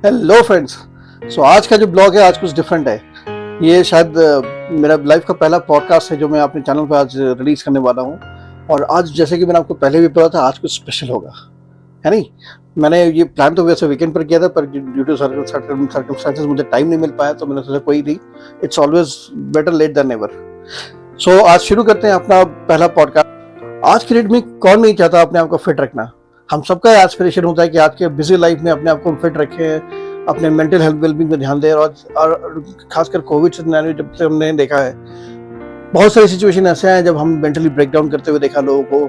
Hello friends. आज का जो ब्लॉग है आज कुछ डिफरेंट है। ये शायद मेरा लाइफ का पहला पॉडकास्ट है जो मैं अपने चैनल पर आज रिलीज करने वाला हूँ। और आज जैसे कि मैंने आपको पहले भी बोला था, आज कुछ स्पेशल होगा, है नहीं। मैंने ये प्लान तो वैसे वीकेंड पर किया था, पर ड्यू टू सर्कमस्टांसेस मुझे टाइम नहीं मिल पाया, तो मैंने सोचा कोई नहीं, it's always better late than never. आज शुरू करते हैं अपना पहला पॉडकास्ट। आज की डेट में कौन नहीं चाहता अपने आप को फिट रखना। हम सबका एस्पिरेशन होता है कि आज के बिजी लाइफ में अपने आप को फिट रखें, अपने मेंटल हेल्थ वेलबींग पे ध्यान दें। और खासकर कोविड से जब से हमने देखा है, बहुत सारी सिचुएशन ऐसे हैं जब हम मेंटली ब्रेकडाउन करते हुए देखा लोगों को।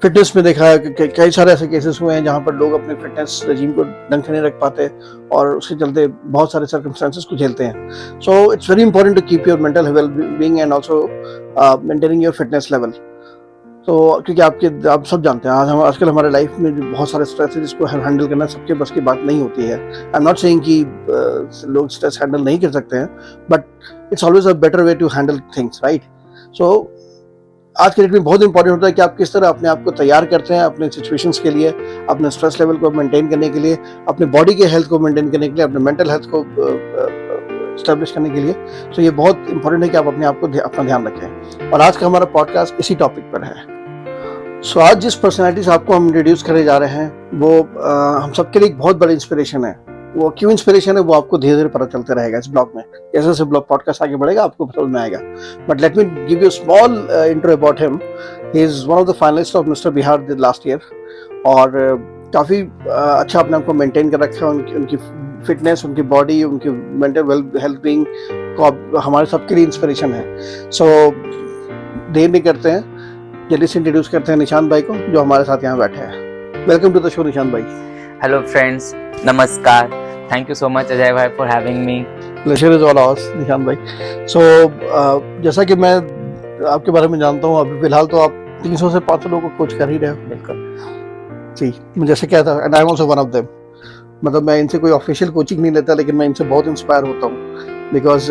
फिटनेस में देखा है कि कई सारे ऐसे केसेस हुए हैं जहाँ पर लोग अपने फिटनेस रजीम को ढंग से नहीं रख पाते और उसके चलते बहुत सारे सर्कमस्टांसेस को झेलते हैं। So it's very important to keep your mental wellbeing and also maintaining your fitness level. तो क्योंकि आप सब जानते हैं, आजकल हमारे लाइफ में जो बहुत सारे स्ट्रेस है जिसको हैंडल करना सबके बस की बात नहीं होती है। आई एम नॉट सेइंग कि लोग स्ट्रेस हैंडल नहीं कर सकते हैं, but it's always a better way to handle things, right. So आज के डेट में बहुत इंपॉर्टेंट होता है कि आप किस तरह अपने आप को तैयार करते हैं अपने सिचुएशंस के लिए, अपने स्ट्रेस लेवल को मेंटेन करने के लिए, अपने बॉडी के हेल्थ को मेंटेन करने के लिए, अपने मेंटल हेल्थ को स्टैब्लिश करने के लिए। तो ये बहुत इंपॉर्टेंट है कि आप अपने आप को अपना ध्यान रखें। और आज का हमारा पॉडकास्ट इसी टॉपिक पर है। आज जिस पर्सनैलिटी से आपको हम इंट्रोड्यूस करने जा रहे हैं वो हम सबके लिए एक बहुत बड़ी इंस्पिरेशन है। वो क्यों इंस्पिरेशन है वो आपको धीरे धीरे पता चलते रहेगा इस ब्लॉग में। जैसे जैसे ब्लॉग पॉडकास्ट आगे बढ़ेगा आपको समझ में आएगा। But let me give you small intro about him. He is one of the finalist of mister Bihar last year, और काफ़ी अच्छा अपने आप को मेंटेन कर रखा है। उनकी फिटनेस, उनकी बॉडी, उनकी मेंटल हेल्थ बीइंग को हमारे सबके लिए इंस्पिरेशन है। देर नहीं करते हैं, जल्दी से इंट्रोड्यूस करते हैं निशांत भाई को जो हमारे साथ यहाँ बैठे हैं। Welcome to the show Nishant भाई। हेलो फ्रेंड्स, नमस्कार। Thank you so much Ajay भाई for having me. Pleasure is all ours Nishant भाई। जैसा कि मैं आपके बारे में जानता हूँ, अभी फिलहाल तो आप 300 से 500 लोगों को कोच कर ही रहे हो। बिल्कुल जी, मुझे जैसे क्या था, and I am also one of them. मतलब मैं इनसे कोई ऑफिशियल कोचिंग नहीं लेता, लेकिन मैं इनसे बहुत इंस्पायर होता हूँ। बिकॉज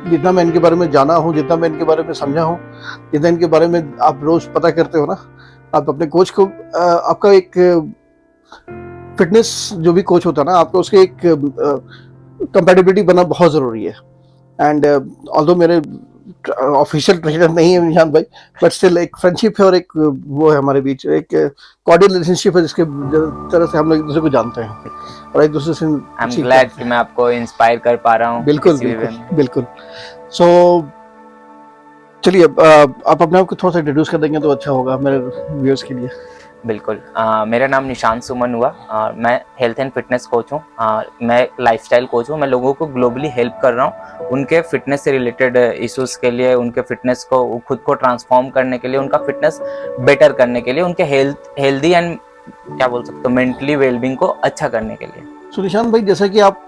जितना मैं इनके बारे में जाना हूँ, जितना मैं इनके बारे में समझा हूँ, जितना इनके बारे में आप रोज पता करते हो ना, आप अपने कोच को आपका एक फिटनेस जो भी कोच होता है ना, आपको उसके एक कंपैटिबिलिटी बनना बहुत ज़रूरी है। एंड ऑल्दो मेरे ऑफिशियल ट्रेनर नहीं है निशांत भाई, बट स्टिल एक फ्रेंडशिप है और एक वो है हमारे बीच, एक कॉर्डियल रिलेशनशिप है जिसके तरह से हम लोग एक दूसरे को जानते हैं और एक दूसरे से। आई एम ग्लैड कि मैं आपको इंस्पायर कर पा रहा हूँ। बिल्कुल बिल्कुल बिल्कुल। सो चलिए, आप अपने आप को थोड़ा सा इंट्रोड्यूस कर देंगे तो अच्छा होगा मेरे व्यूअर्स के लिए। बिल्कुल। मेरा नाम निशांत सुमन हुआ। मैं हेल्थ एंड फिटनेस कोच हूँ। मैं लाइफस्टाइल कोच हूँ। मैं लोगों को ग्लोबली हेल्प कर रहा हूँ उनके फिटनेस से रिलेटेड इश्यूज के लिए, उनके फिटनेस को खुद को ट्रांसफॉर्म करने के लिए, उनका फिटनेस बेटर करने के लिए, उनके हेल्दी एंड क्या बोल सकते हो मेंटली वेलबींग को अच्छा करने के लिए। सो निशांत भाई, जैसा कि आप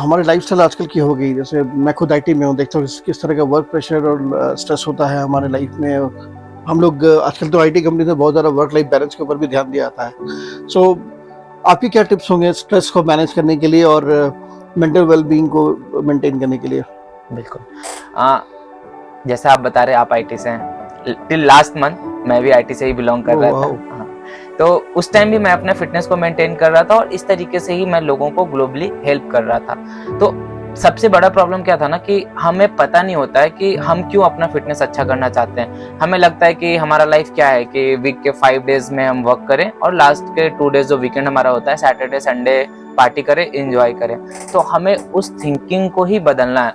हमारी लाइफस्टाइल आजकल की हो गई, जैसे मैं खुद आईटी में हूँ, देखता हूँ किस तरह का वर्क प्रेशर और स्ट्रेस होता है हमारे लाइफ में। हम लोग आजकल तो आईटी कंपनी से बहुत ज़्यादा वर्क लाइफ बैलेंस के ऊपर भी ध्यान दिया जाता है। सो आपकी क्या टिप्स होंगे स्ट्रेस को मैनेज करने के लिए और मेंटल वेलबींग को मेंटेन करने के लिए? बिल्कुल। जैसे आप बता रहे आप आईटी से हैं, टिल लास्ट मंथ मैं भी आईटी से ही बिलोंग कर रहा था। तो उस टाइम भी मैं अपने फिटनेस को मेंटेन कर रहा था और इस तरीके से ही मैं लोगों को ग्लोबली हेल्प कर रहा था। तो सबसे बड़ा प्रॉब्लम क्या था ना कि हमें पता नहीं होता है कि हम क्यों अपना फिटनेस अच्छा करना चाहते हैं। हमें लगता है कि हमारा लाइफ क्या है कि वीक के 5 डेज में हम वर्क करें और लास्ट के 2 डेज जो वीकेंड हमारा होता है, सैटरडे संडे पार्टी करें, एंजॉय करें। तो हमें उस थिंकिंग को ही बदलना है।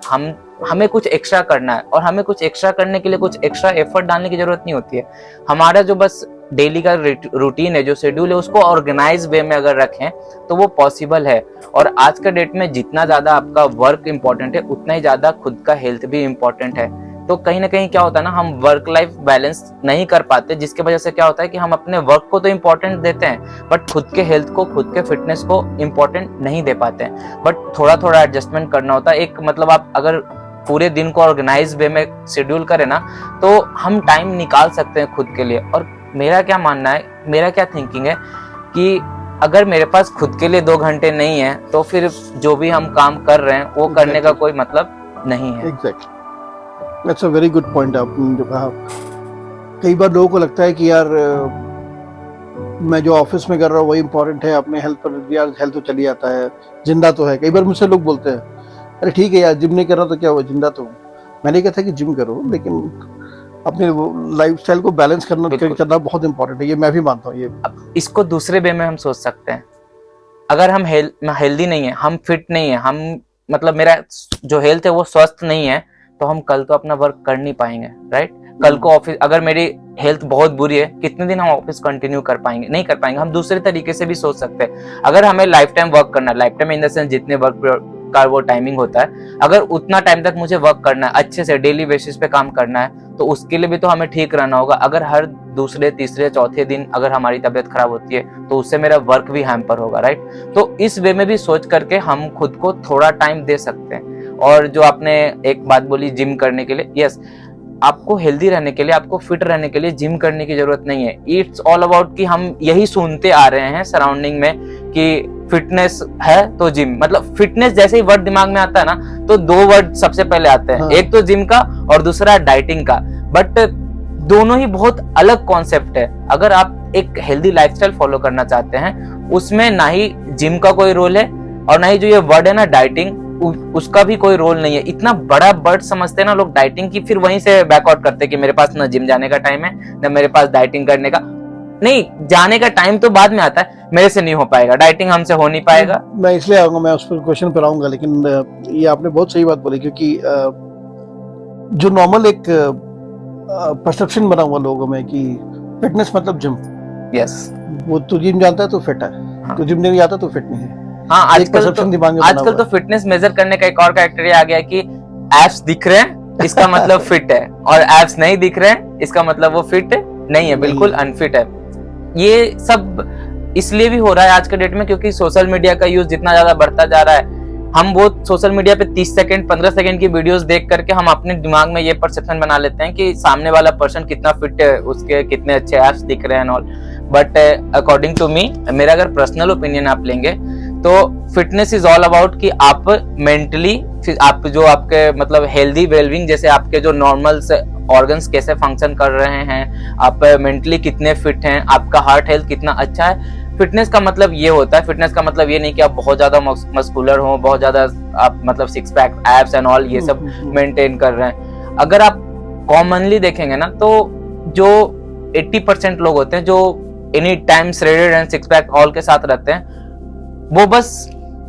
हमें कुछ एक्स्ट्रा करना है और हमें कुछ एक्स्ट्रा करने के लिए कुछ एक्स्ट्रा एफर्ट डालने की जरूरत नहीं होती है। हमारा जो बस डेली का रूटीन है, जो शेड्यूल है, उसको ऑर्गेनाइज वे में अगर रखें तो वो पॉसिबल है। और आज का डेट में जितना ज्यादा आपका वर्क इंपॉर्टेंट है, उतना ही ज्यादा खुद का हेल्थ भी इंपॉर्टेंट है। तो कहीं ना कहीं क्या होता है ना, हम वर्क लाइफ बैलेंस नहीं कर पाते, जिसकी वजह से क्या होता है कि हम अपने वर्क को तो इम्पोर्टेंट देते हैं बट खुद के हेल्थ को, खुद के फिटनेस को इम्पोर्टेंट नहीं दे पाते हैं। बट थोड़ा थोड़ा एडजस्टमेंट करना होता है। एक मतलब आप अगर पूरे दिन को ऑर्गेनाइज वे में शेड्यूल करें ना, तो हम टाइम निकाल सकते हैं खुद के लिए। और मेरा क्या मानना है, मेरा क्या थिंकिंग है कि अगर मेरे पास खुद के लिए 2 घंटे नहीं है तो फिर जो भी हम काम कर रहे हैं वो करने का कोई मतलब नहीं है। Exactly, that's a very good point आपने जो कहा। कई बार लोगों को लगता है कि यार मैं जो ऑफिस में कर रहा हूँ वही इंपॉर्टेंट है, अपने हेल्थ पर यार हेल्थ तो चली जाता है, जिंदा तो है। कई बार मुझसे लोग बोलते हैं अरे ठीक है यार जिम नहीं कर रहा तो क्या हुआ, जिंदा तो हूँ। मैंने कहा था कि जिम करो लेकिन अपने लाइफस्टाइल को बैलेंस करना बहुत इंपॉर्टेंट है, ये मैं भी मानता हूँ। ये अब इसको दूसरे वे में हम सोच सकते हैं, अगर हम हेल्दी नहीं है, हम फिट नहीं है, हम मतलब मेरा जो हेल्थ है वो स्वस्थ नहीं है, तो हम कल तो अपना वर्क कर नहीं पाएंगे, राइट। कल को ऑफिस, अगर मेरी हेल्थ बहुत बुरी है, कितने दिन हम ऑफिस कंटिन्यू कर पाएंगे, नहीं कर पाएंगे। हम दूसरे तरीके से भी सोच सकते हैं, अगर हमें लाइफ टाइम वर्क करना है, life time in the sense जितने वर्क का वो टाइमिंग होता है, अगर उतना टाइम तक मुझे वर्क करना है, अच्छे से डेली बेसिस पे काम करना है, तो उसके लिए भी तो हमें ठीक रहना होगा। अगर हर दूसरे तीसरे चौथे दिन अगर हमारी तबीयत खराब होती है तो उससे मेरा वर्क भी हैम्पर होगा, राइट। तो इस वे में भी सोच करके हम खुद को थोड़ा टाइम दे सकते हैं। और जो आपने एक बात बोली जिम करने के लिए, यस, आपको हेल्दी रहने के लिए, आपको फिट रहने के लिए जिम करने की जरूरत नहीं है। इट्स ऑल अबाउट कि हम यही सुनते आ रहे हैं सराउंडिंग में कि फिटनेस है तो जिम, मतलब फिटनेस जैसे ही वर्ड दिमाग में आता है ना तो दो वर्ड सबसे पहले आते हैं, हाँ। एक तो जिम का और दूसरा डाइटिंग का। बट दोनों ही बहुत अलग कॉन्सेप्ट है। अगर आप एक हेल्दी लाइफस्टाइल फॉलो करना चाहते हैं, उसमें ना ही जिम का कोई रोल है और ना ही जो ये वर्ड है ना डाइटिंग, उसका भी कोई रोल नहीं है। इतना बड़ा वर्ड समझते हैं ना लोग डाइटिंग की, फिर वहीं से बैकआउट करते हैं कि मेरे पास ना जिम जाने का टाइम है ना मेरे पास डाइटिंग करने का। नहीं, जाने का टाइम तो बाद में आता है, मेरे से नहीं हो पाएगा, डाइटिंग हमसे हो नहीं पाएगा। मैं इसलिए आऊंगा, मैं उस पर क्वेश्चन पर आऊंगा, लेकिन ये आपने बहुत सही बात बोली, क्योंकि जो नॉर्मल एक परसेप्शन बना हुआ लोगों में कि फिटनेस मतलब जिम, यस, वो तो जिम जानता है तो फिट है, हाँ। तो जिम नहीं आता तो फिट नहीं है। हाँ, एक perception दिमाग में बना आजकल हुआ तो फिटनेस मेजर करने का एक और क्राइटेरिया आ गया कि एब्स दिख रहे हैं इसका मतलब फिट है, और एब्स नहीं दिख रहे हैं इसका मतलब वो फिट नहीं है, बिल्कुल अनफिट है। ये सब इसलिए भी हो रहा है आज के डेट में क्योंकि सोशल मीडिया का यूज जितना ज्यादा बढ़ता जा रहा है, हम वो सोशल मीडिया पे 30 सेकंड 15 सेकंड की वीडियोस देख करके हम अपने दिमाग में ये परसेप्शन बना लेते हैं कि सामने वाला पर्सन कितना फिट है, उसके कितने अच्छे एब्स दिख रहे हैं all. But according to me, मेरा अगर पर्सनल ओपिनियन आप लेंगे तो फिटनेस इज ऑल अबाउट कि आप मेंटली, आप जो आपके मतलब हेल्दी वेलबींग, जैसे आपके जो नॉर्मल ऑर्गन्स कैसे फंक्शन कर रहे हैं, आप मेंटली कितने फिट हैं, आपका हार्ट हेल्थ कितना अच्छा है। फिटनेस का मतलब ये होता है, फिटनेस का मतलब ये नहीं कि आप बहुत ज्यादा मस्कुलर हो, बहुत ज्यादा आप मतलब six pack abs and all ये सब मेंटेन कर रहे हैं। अगर आप कॉमनली देखेंगे ना तो जो 80% लोग होते हैं जो any time shredded and six pack all के साथ रहते हैं, वो बस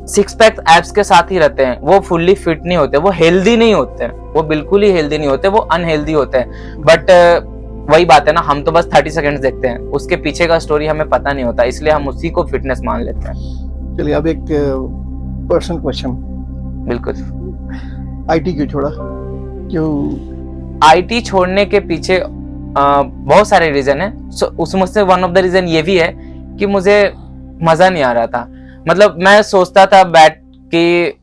सिक्स पैक एब्स के साथ ही रहते हैं, वो फुल्ली फिट नहीं होते, वो हेल्दी नहीं होते हैं, वो बिल्कुल ही हेल्दी नहीं होते, वो अनहेल्दी होते हैं। बट वही बात है ना, हम तो बस 30 सेकंड्स देखते हैं, उसके पीछे का स्टोरी हमें पता नहीं होता, इसलिए हम उसी को फिटनेस मान लेते हैं। चलिए अब एक पर्सनल क्वेश्चन, बिल्कुल। आईटी क्यों छोड़ा, क्यों? आईटी छोड़ने के पीछे बहुत सारे रीजन है। उसमें से वन ऑफ द रीजन ये भी है कि मुझे मजा नहीं आ रहा था। मतलब मैं सोचता था बैठ कि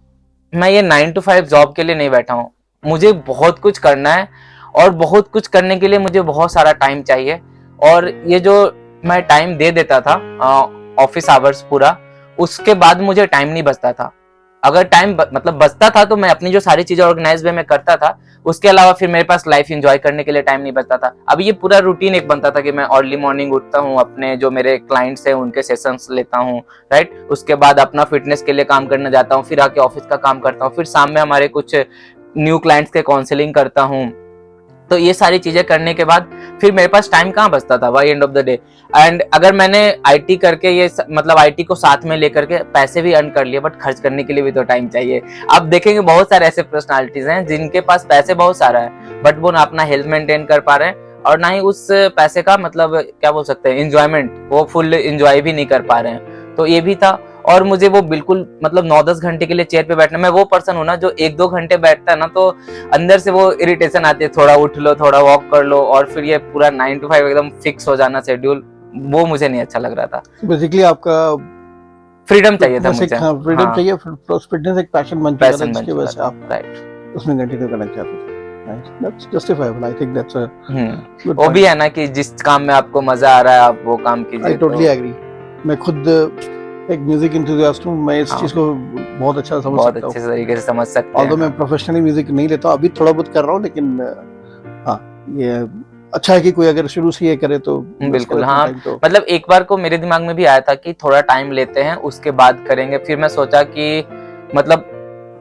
मैं ये 9 to 5 जॉब के लिए नहीं बैठा हूँ, मुझे बहुत कुछ करना है और बहुत कुछ करने के लिए मुझे बहुत सारा टाइम चाहिए। और ये जो मैं टाइम दे देता था ऑफिस आवर्स पूरा, उसके बाद मुझे टाइम नहीं बचता था। अगर टाइम मतलब बचता था तो मैं अपनी जो सारी चीजें ऑर्गेनाइज वे में करता था, उसके अलावा फिर मेरे पास लाइफ एंजॉय करने के लिए टाइम नहीं बचता था। अब ये पूरा रूटीन एक बनता था कि मैं अर्ली मॉर्निंग उठता हूँ, अपने जो मेरे क्लाइंट्स हैं उनके सेशंस लेता हूँ, राइट, उसके बाद अपना फिटनेस के लिए काम करने जाता हूँ, फिर आके ऑफिस का काम करता हूँ, फिर शाम में हमारे कुछ न्यू क्लाइंट्स के काउंसलिंग करता हूँ। तो ये सारी चीजें करने के बाद फिर मेरे पास टाइम कहाँ बचता था by end of the day. And अगर मैंने आईटी करके ये मतलब आईटी को साथ में लेकर के पैसे भी अर्न कर लिए, बट खर्च करने के लिए भी तो टाइम चाहिए। आप देखेंगे बहुत सारे ऐसे पर्सनालिटीज हैं जिनके पास पैसे बहुत सारा है, बट वो ना अपना हेल्थ मेंटेन कर पा रहे हैं और ना ही उस पैसे का मतलब क्या बोल सकते हैं एंजॉयमेंट, वो फुल एंजॉय भी नहीं कर पा रहे हैं। तो ये भी था। और मुझे वो बिल्कुल मतलब 9-10 घंटे के लिए चेयर पे बैठना, मैं वो पर्सन हूँ ना जो 1-2 घंटे बैठता है ना तो अंदर से वो इरिटेशन आती है, थोड़ा उठ लो, थोड़ा वॉक कर लो, और फिर ये पूरा 9 to 5 एकदम फिक्स हो जाना शेड्यूल, वो मुझे नहीं अच्छा लग रहा था। बेसिकली आपका फ्रीडम चाहिए था मुझे। फ्रीडम चाहिए, फिटनेस एक पैशन बन चुका था जिसकी वजह से आप राइट उसमें कंटिन्यू करना चाहते थे। That's justifiable. I think that's a good वो point. भी है ना कि जिस काम में आपको मजा आ रहा है आप वो काम कीजिए। I totally agree. मैं खुद एक म्यूजिक एंथुसियास्ट हूँ, मैं इस चीज को बहुत अच्छा समझ सकता हूँ, बहुत अच्छे तरीके से समझ सकते हैं। Although मैं प्रोफेशनली म्यूजिक नहीं लेता, अभी थोड़ा बहुत कर रहा हूँ, लेकिन हाँ ये अच्छा है कि कोई अगर शुरू से ये करे तो बिल्कुल हाँ, मतलब एक बार को मेरे दिमाग में भी आया था कि थोड़ा टाइम लेते हैं उसके बाद करेंगे, फिर मैं सोचा कि मतलब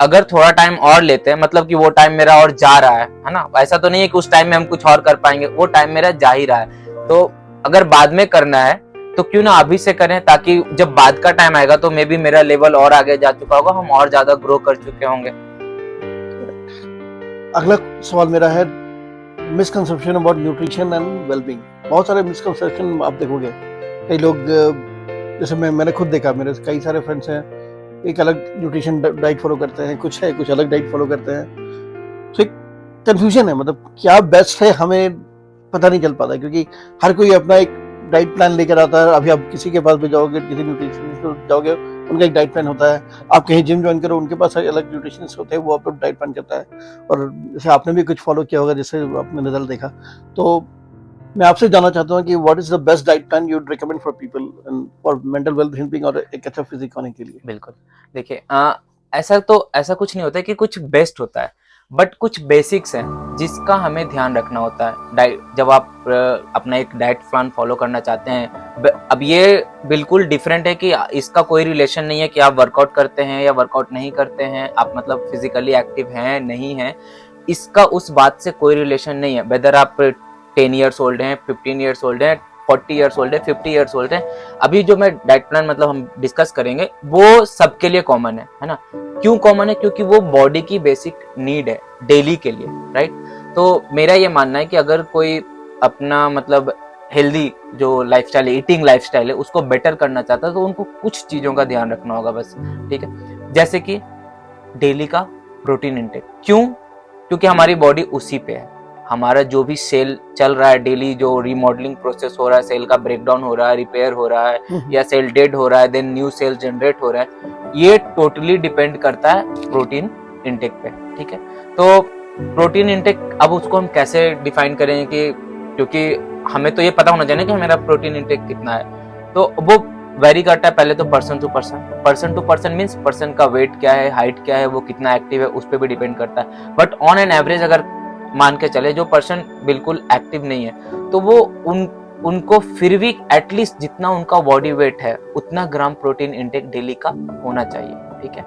अगर थोड़ा टाइम और लेते हैं, मतलब कि वो टाइम मेरा और जा रहा है ना, ऐसा तो नहीं है कि उस टाइम में हम कुछ और कर पाएंगे, वो टाइम मेरा जा ही रहा है, तो अगर बाद में करना है तो क्यों ना अभी से करें, ताकि जब बाद का टाइम आएगा तो मे बी मेरा लेवल और आगे जा चुका होगा, हम और ज्यादा ग्रो कर चुके होंगे। अगला सवाल मेरा है misconception about nutrition and wellbeing. बहुत सारे मिसकंसेप्शन आप देखोगे, कई लोग जैसे मैंने खुद देखा, मेरे कई सारे फ्रेंड्स हैं, एक अलग न्यूट्रिशन डाइट फॉलो करते हैं, कुछ अलग डाइट फॉलो करते हैं, तो एक कंफ्यूजन है, मतलब क्या बेस्ट है हमें पता नहीं चल पाता, क्योंकि हर कोई अपना एक डाइट प्लान लेकर आता है। अभी आप किसी के पास भी जाओगे, किसी न्यूट्रिशनिस्ट को जाओगे, उनका एक डाइट प्लान होता है। आप कहीं जिम ज्वाइन करो, उनके पास अलग न्यूट्रिशनिस्ट होते हैं, वो आपको डाइट प्लान करता है, और जैसे आपने भी कुछ फॉलो किया होगा, जैसे आपने रिजल्ट देखा। तो मैं आपसे जानना चाहता हूँ कि what is the best diet plan you would recommend for people and for mental wellbeing और एक अच्छा फिजिक होने के लिए। बिल्कुल, देखिए ऐसा कुछ नहीं होता है कि कुछ बेस्ट होता है, बट कुछ बेसिक्स हैं जिसका हमें ध्यान रखना होता है। डाइट जब आप अपना एक डाइट प्लान फॉलो करना चाहते हैं, अब ये बिल्कुल डिफरेंट है कि इसका कोई रिलेशन नहीं है कि आप वर्कआउट करते हैं या वर्कआउट नहीं करते हैं, आप मतलब फिजिकली एक्टिव हैं नहीं हैं, इसका उस बात से कोई रिलेशन नहीं है। वेदर आप 10 ईयर्स ओल्ड हैं, 15 ईयर्स ओल्ड हैं, 40 ईयर्स ओल्ड है, 50 ईयर्स ओल्ड है, अभी जो मैं डाइट प्लान मतलब हम डिस्कस करेंगे वो सबके लिए कॉमन है ना। क्यों कॉमन है? क्योंकि वो बॉडी की बेसिक नीड है डेली के लिए, राइट। तो मेरा ये मानना है कि अगर कोई अपना मतलब हेल्दी जो लाइफस्टाइल है, ईटिंग लाइफस्टाइल है, उसको बेटर करना चाहता है, तो उनको कुछ चीजों का ध्यान रखना होगा बस, ठीक है। जैसे कि डेली का प्रोटीन इंटेक। क्यों? क्योंकि हमारी बॉडी उसी पे है, हमारा जो भी सेल चल रहा है डेली, जो रिमॉडलिंग प्रोसेस हो रहा है, सेल का ब्रेकडाउन हो रहा है, रिपेयर हो रहा है, या सेल डेड हो रहा है, देन न्यू सेल जनरेट हो रहा है, ये टोटली डिपेंड करता है प्रोटीन इंटेक पे, ठीक है। तो प्रोटीन इंटेक अब उसको हम कैसे डिफाइन करें कि, क्योंकि हमें तो ये पता होना चाहिए कि मेरा प्रोटीन इंटेक कितना है, तो वो वेरी करता है पहले तो person to person means person का वेट क्या है, हाइट क्या है, वो कितना एक्टिव है, उस पर भी डिपेंड करता है। बट ऑन एन एवरेज अगर मान के चले जो पर्सन बिल्कुल एक्टिव नहीं है, तो वो उनको फिर भी एटलीस्ट जितना उनका बॉडी वेट है उतना ग्राम प्रोटीन इंटेक डेली का होना चाहिए, ठीक है।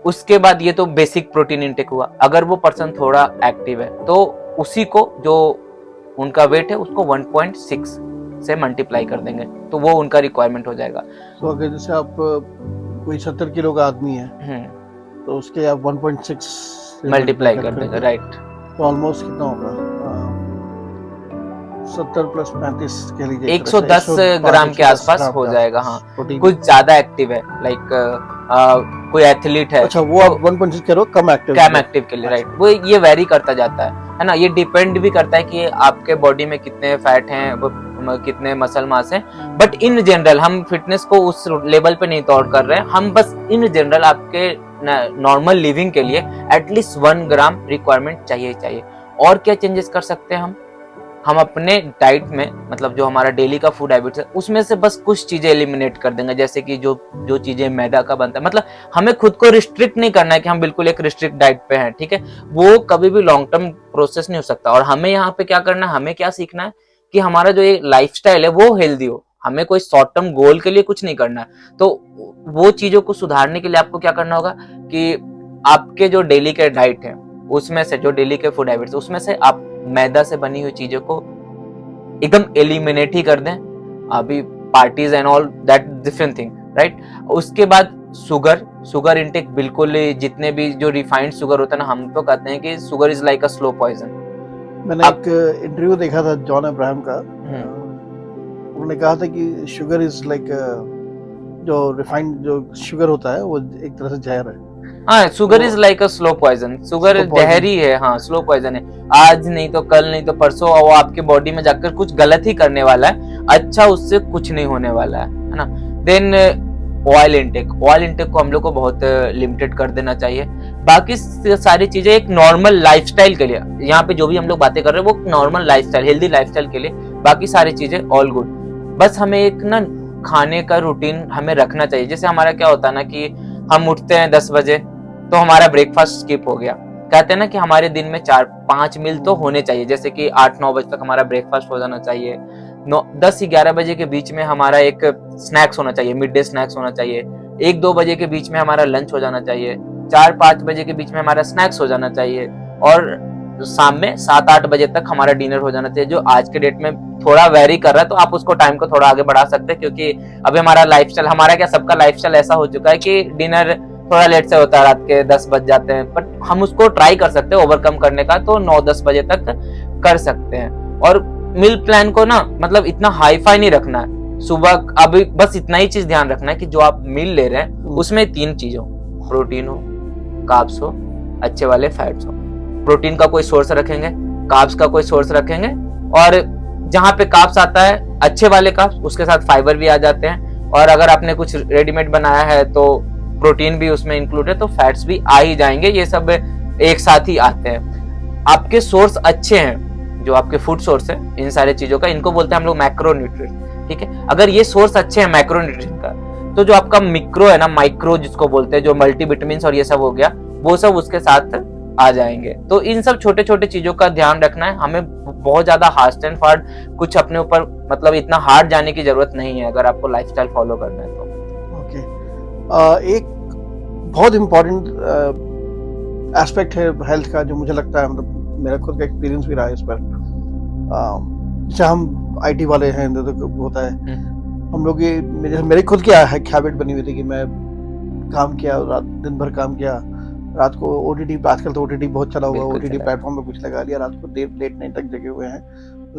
उसके बाद ये तो बेसिक प्रोटीन इंटेक हुआ। अगर वो पर्सन थोड़ा एक्टिव है तो उसी को जो उनका वेट है उसको 1.6 से मल्टीप्लाई कर देंगे, तो वो उनका रिक्वायरमेंट हो जाएगा। तो अगर जैसे आप कोई 70 किलो का आदमी है तो उसके आप 1.6 मल्टीप्लाई कर देंगे, राइट। तो ऑलमोस्ट कितना होगा? 70 प्लस 35 के लिए 110 ग्राम के आसपास हो जाएगा। हाँ, कुछ ज्यादा एक्टिव है, लाइक कोई एथलीट है। अच्छा, वो आप 1.6 कह रहे हो कम एक्टिव के लिए, राइट। वो ये वेरी करता जाता है ना। ये डिपेंड भी करता है कि आपके बॉडी में कितने फैट हैं, कितने मसल मास है। बट इन जनरल हम फिटनेस को उस लेवल पे नहीं तोड़ कर रहे हैं, हम बस इन जनरल आपके नॉर्मल लिविंग के लिए एटलीस्ट 1 ग्राम रिक्वायरमेंट चाहिए। और क्या चेंजेस कर सकते हैं हम अपने डाइट में, मतलब जो हमारा डेली का फूड हैबिट्स है उसमें से बस कुछ चीजें एलिमिनेट कर देंगे, जैसे कि जो चीजें मैदा का बनता है। मतलब हमें खुद को रिस्ट्रिक्ट नहीं करना है कि हम बिल्कुल एक रिस्ट्रिक्ट डाइट पे हैं, ठीक है। वो कभी भी लॉन्ग टर्म प्रोसेस नहीं हो सकता। और हमें यहाँ पे क्या करना है, हमें क्या सीखना है कि हमारा जो ये लाइफस्टाइल है वो हेल्दी हो। हमें कोई शॉर्ट टर्म गोल के लिए कुछ नहीं करना है। तो वो चीजों को सुधारने के लिए आपको क्या करना होगा कि आपके जो डेली के डाइट है उसमें से, जो डेली के फूड हैबिट्स उसमें से आप मैदा से बनी हुई चीजों को एकदम एलिमिनेट ही कर दें। अभी parties and all that different thing, right. उसके बाद शुगर इंटेक बिल्कुल, जितने भी जो रिफाइंड शुगर होता है ना, हम तो कहते हैं कि sugar is like a slow poison. मैंने एक इंटरव्यू देखा था जॉन अब्राहम का, उन्होंने कहा था कि शुगर इज लाइक, जो रिफाइंड जो शुगर होता है वो एक तरह से जहर है। हाँ, sugar is like a slow poison. Sugar जहरी है, हाँ, स्लो पॉइजन है। आज नहीं तो कल, नहीं तो परसों वो आपके बॉडी में जाकर कुछ गलत ही करने वाला है। अच्छा, उससे कुछ नहीं होने वाला है ना। देन ऑयल इंटेक को हम लोग को बहुत लिमिटेड कर देना चाहिए। बाकी सारी चीजें एक नॉर्मल लाइफस्टाइल के लिए, यहाँ पे जो भी हम लोग बातें कर रहे हैं वो नॉर्मल लाइफस्टाइल, हेल्दी लाइफस्टाइल के लिए। बाकी सारी चीजें ऑल गुड। बस हमें एक ना खाने का रूटीन हमें रखना चाहिए। जैसे हमारा क्या होता है ना कि हम उठते हैं 10 बजे तो हमारा ब्रेकफास्ट स्किप हो गया, कहते हैं ना कि हमारे दिन में 4-5 मील तो होने चाहिए, जैसे कि 8-9 बजे तक हमारा ब्रेकफास्ट हो जाना चाहिए, 10-11 बजे के बीच में हमारा एक स्नैक्स होना चाहिए, मिड डे स्नैक्स होना चाहिए, 1-2 बजे के बीच में हमारा लंच हो जाना चाहिए, 4-5 बजे के बीच में हमारा स्नैक्स हो जाना चाहिए, और शाम में 7-8 बजे तक हमारा डिनर हो जाना चाहिए। जो आज के डेट में थोड़ा वेरी कर रहा है, तो आप उसको टाइम को थोड़ा आगे बढ़ा सकते हैं, क्योंकि अभी हमारा लाइफस्टाइल, हमारा क्या सबका लाइफस्टाइल ऐसा हो चुका है कि डिनर थोड़ा लेट से होता है, रात के 10 बज जाते हैं, बट हम उसको ट्राई कर सकते हैं ओवरकम करने का, तो 9-10 बजे तक कर सकते हैं। और मील प्लान को ना मतलब इतना हाई फाई नहीं रखना है, सुबह अभी बस इतना ही चीज ध्यान रखना है कि जो आप मील ले रहे हैं उसमें 3 चीज हो, प्रोटीन हो, कार्ब्स हो, अच्छे वाले फैट्स हो। प्रोटीन का कोई सोर्स रखेंगे, कार्ब्स का कोई सोर्स रखेंगे, और जहां पे कार्ब्स आता है अच्छे वाले कार्ब्स, उसके साथ फाइबर भी आ जाते हैं, और अगर आपने कुछ रेडीमेड बनाया है तो प्रोटीन भी उसमें इंक्लूड है, तो फैट्स भी आ ही जाएंगे, ये सब एक साथ ही आते हैं। आपके सोर्स अच्छे हैं, जो आपके फूड सोर्स है इन सारे चीजों का, इनको बोलते हैं हम लोग मैक्रोन्यूट्रिएंट, ठीक है। अगर ये सोर्स अच्छे हैं मैक्रोन्यूट्रिएंट का, तो जो आपका मिक्रो है ना, माइक्रो जिसको बोलते हैं, जो मल्टीविटामिन्स और ये सब हो गया, वो सब उसके साथ आ जाएंगे। तो इन सब छोटे छोटे चीजों का ध्यान रखना है, हमें बहुत ज्यादा हार्ड एंड फास्ट कुछ अपने ऊपर मतलब इतना हार्ड जाने की जरूरत नहीं है, अगर आपको लाइफस्टाइल फॉलो करना है तो। ओके, एक बहुत इम्पोर्टेंट एस्पेक्ट है हेल्थ का, जो मुझे लगता है, मतलब मेरा खुद का एक्सपीरियंस भी रहा है इस पर। जैसे हम आईटी वाले हैं तो होता है, हम लोग ये मेरी खुद की हैबिट बनी हुई थी कि मैं काम किया, रात दिन भर काम किया, रात को ओटीटी, आजकल तो ओटीटी बहुत चला हुआ है, ओटीटी प्लेटफॉर्म पे कुछ लगा लिया, रात को लेट नाइट तक जगे हुए हैं,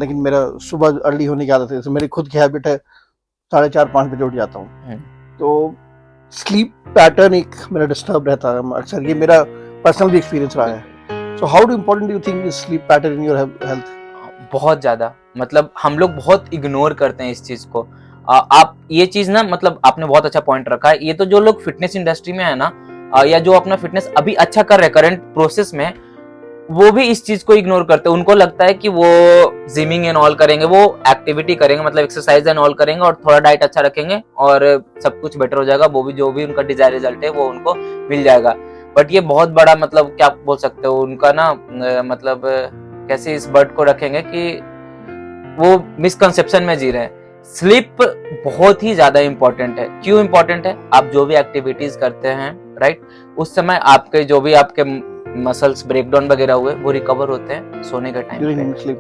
लेकिन मेरा सुबह अर्ली होने की आदत है, तो मेरी खुद की हैबिट है 4:30-5 बजे उठ जाता हूँ। तो स्लीप पैटर्न एक मेरा डिस्टर्ब रहता है अक्सर, ये मेरा पर्सनल भी एक्सपीरियंस रहा है। So how important do you think is sleep pattern in your health? बहुत ज्यादा, मतलब हम लोग बहुत इग्नोर करते हैं इस चीज को। आप ये चीज ना, मतलब आपने बहुत अच्छा पॉइंट रखा है, ये तो जो लोग फिटनेस इंडस्ट्री में है ना, या जो अपना फिटनेस अभी अच्छा कर रहे हैं करंट प्रोसेस में, वो भी इस चीज को इग्नोर करते हैं। उनको लगता है कि वो जिमिंग एंड ऑल करेंगे, वो एक्टिविटी करेंगे, मतलब एक्सरसाइज एंड ऑल करेंगे, और थोड़ा डाइट अच्छा रखेंगे और सब कुछ बेटर हो जाएगा, वो भी जो भी उनका डिजायर रिजल्ट है वो उनको मिल जाएगा। बट ये बहुत बड़ा, मतलब क्या बोल सकते हो, उनका ना मतलब कैसे इस बर्ड को रखेंगे कि वो मिसकंसेप्शन में जी रहे हैं। स्लीप बहुत ही ज्यादा इंपॉर्टेंट है। क्यों इंपॉर्टेंट है? आप जो भी एक्टिविटीज करते हैं, राइट, उस समय आपके जो भी आपके मसल्स ब्रेकडाउन वगैरह हुए, वो रिकवर होते हैं सोने के टाइम पे,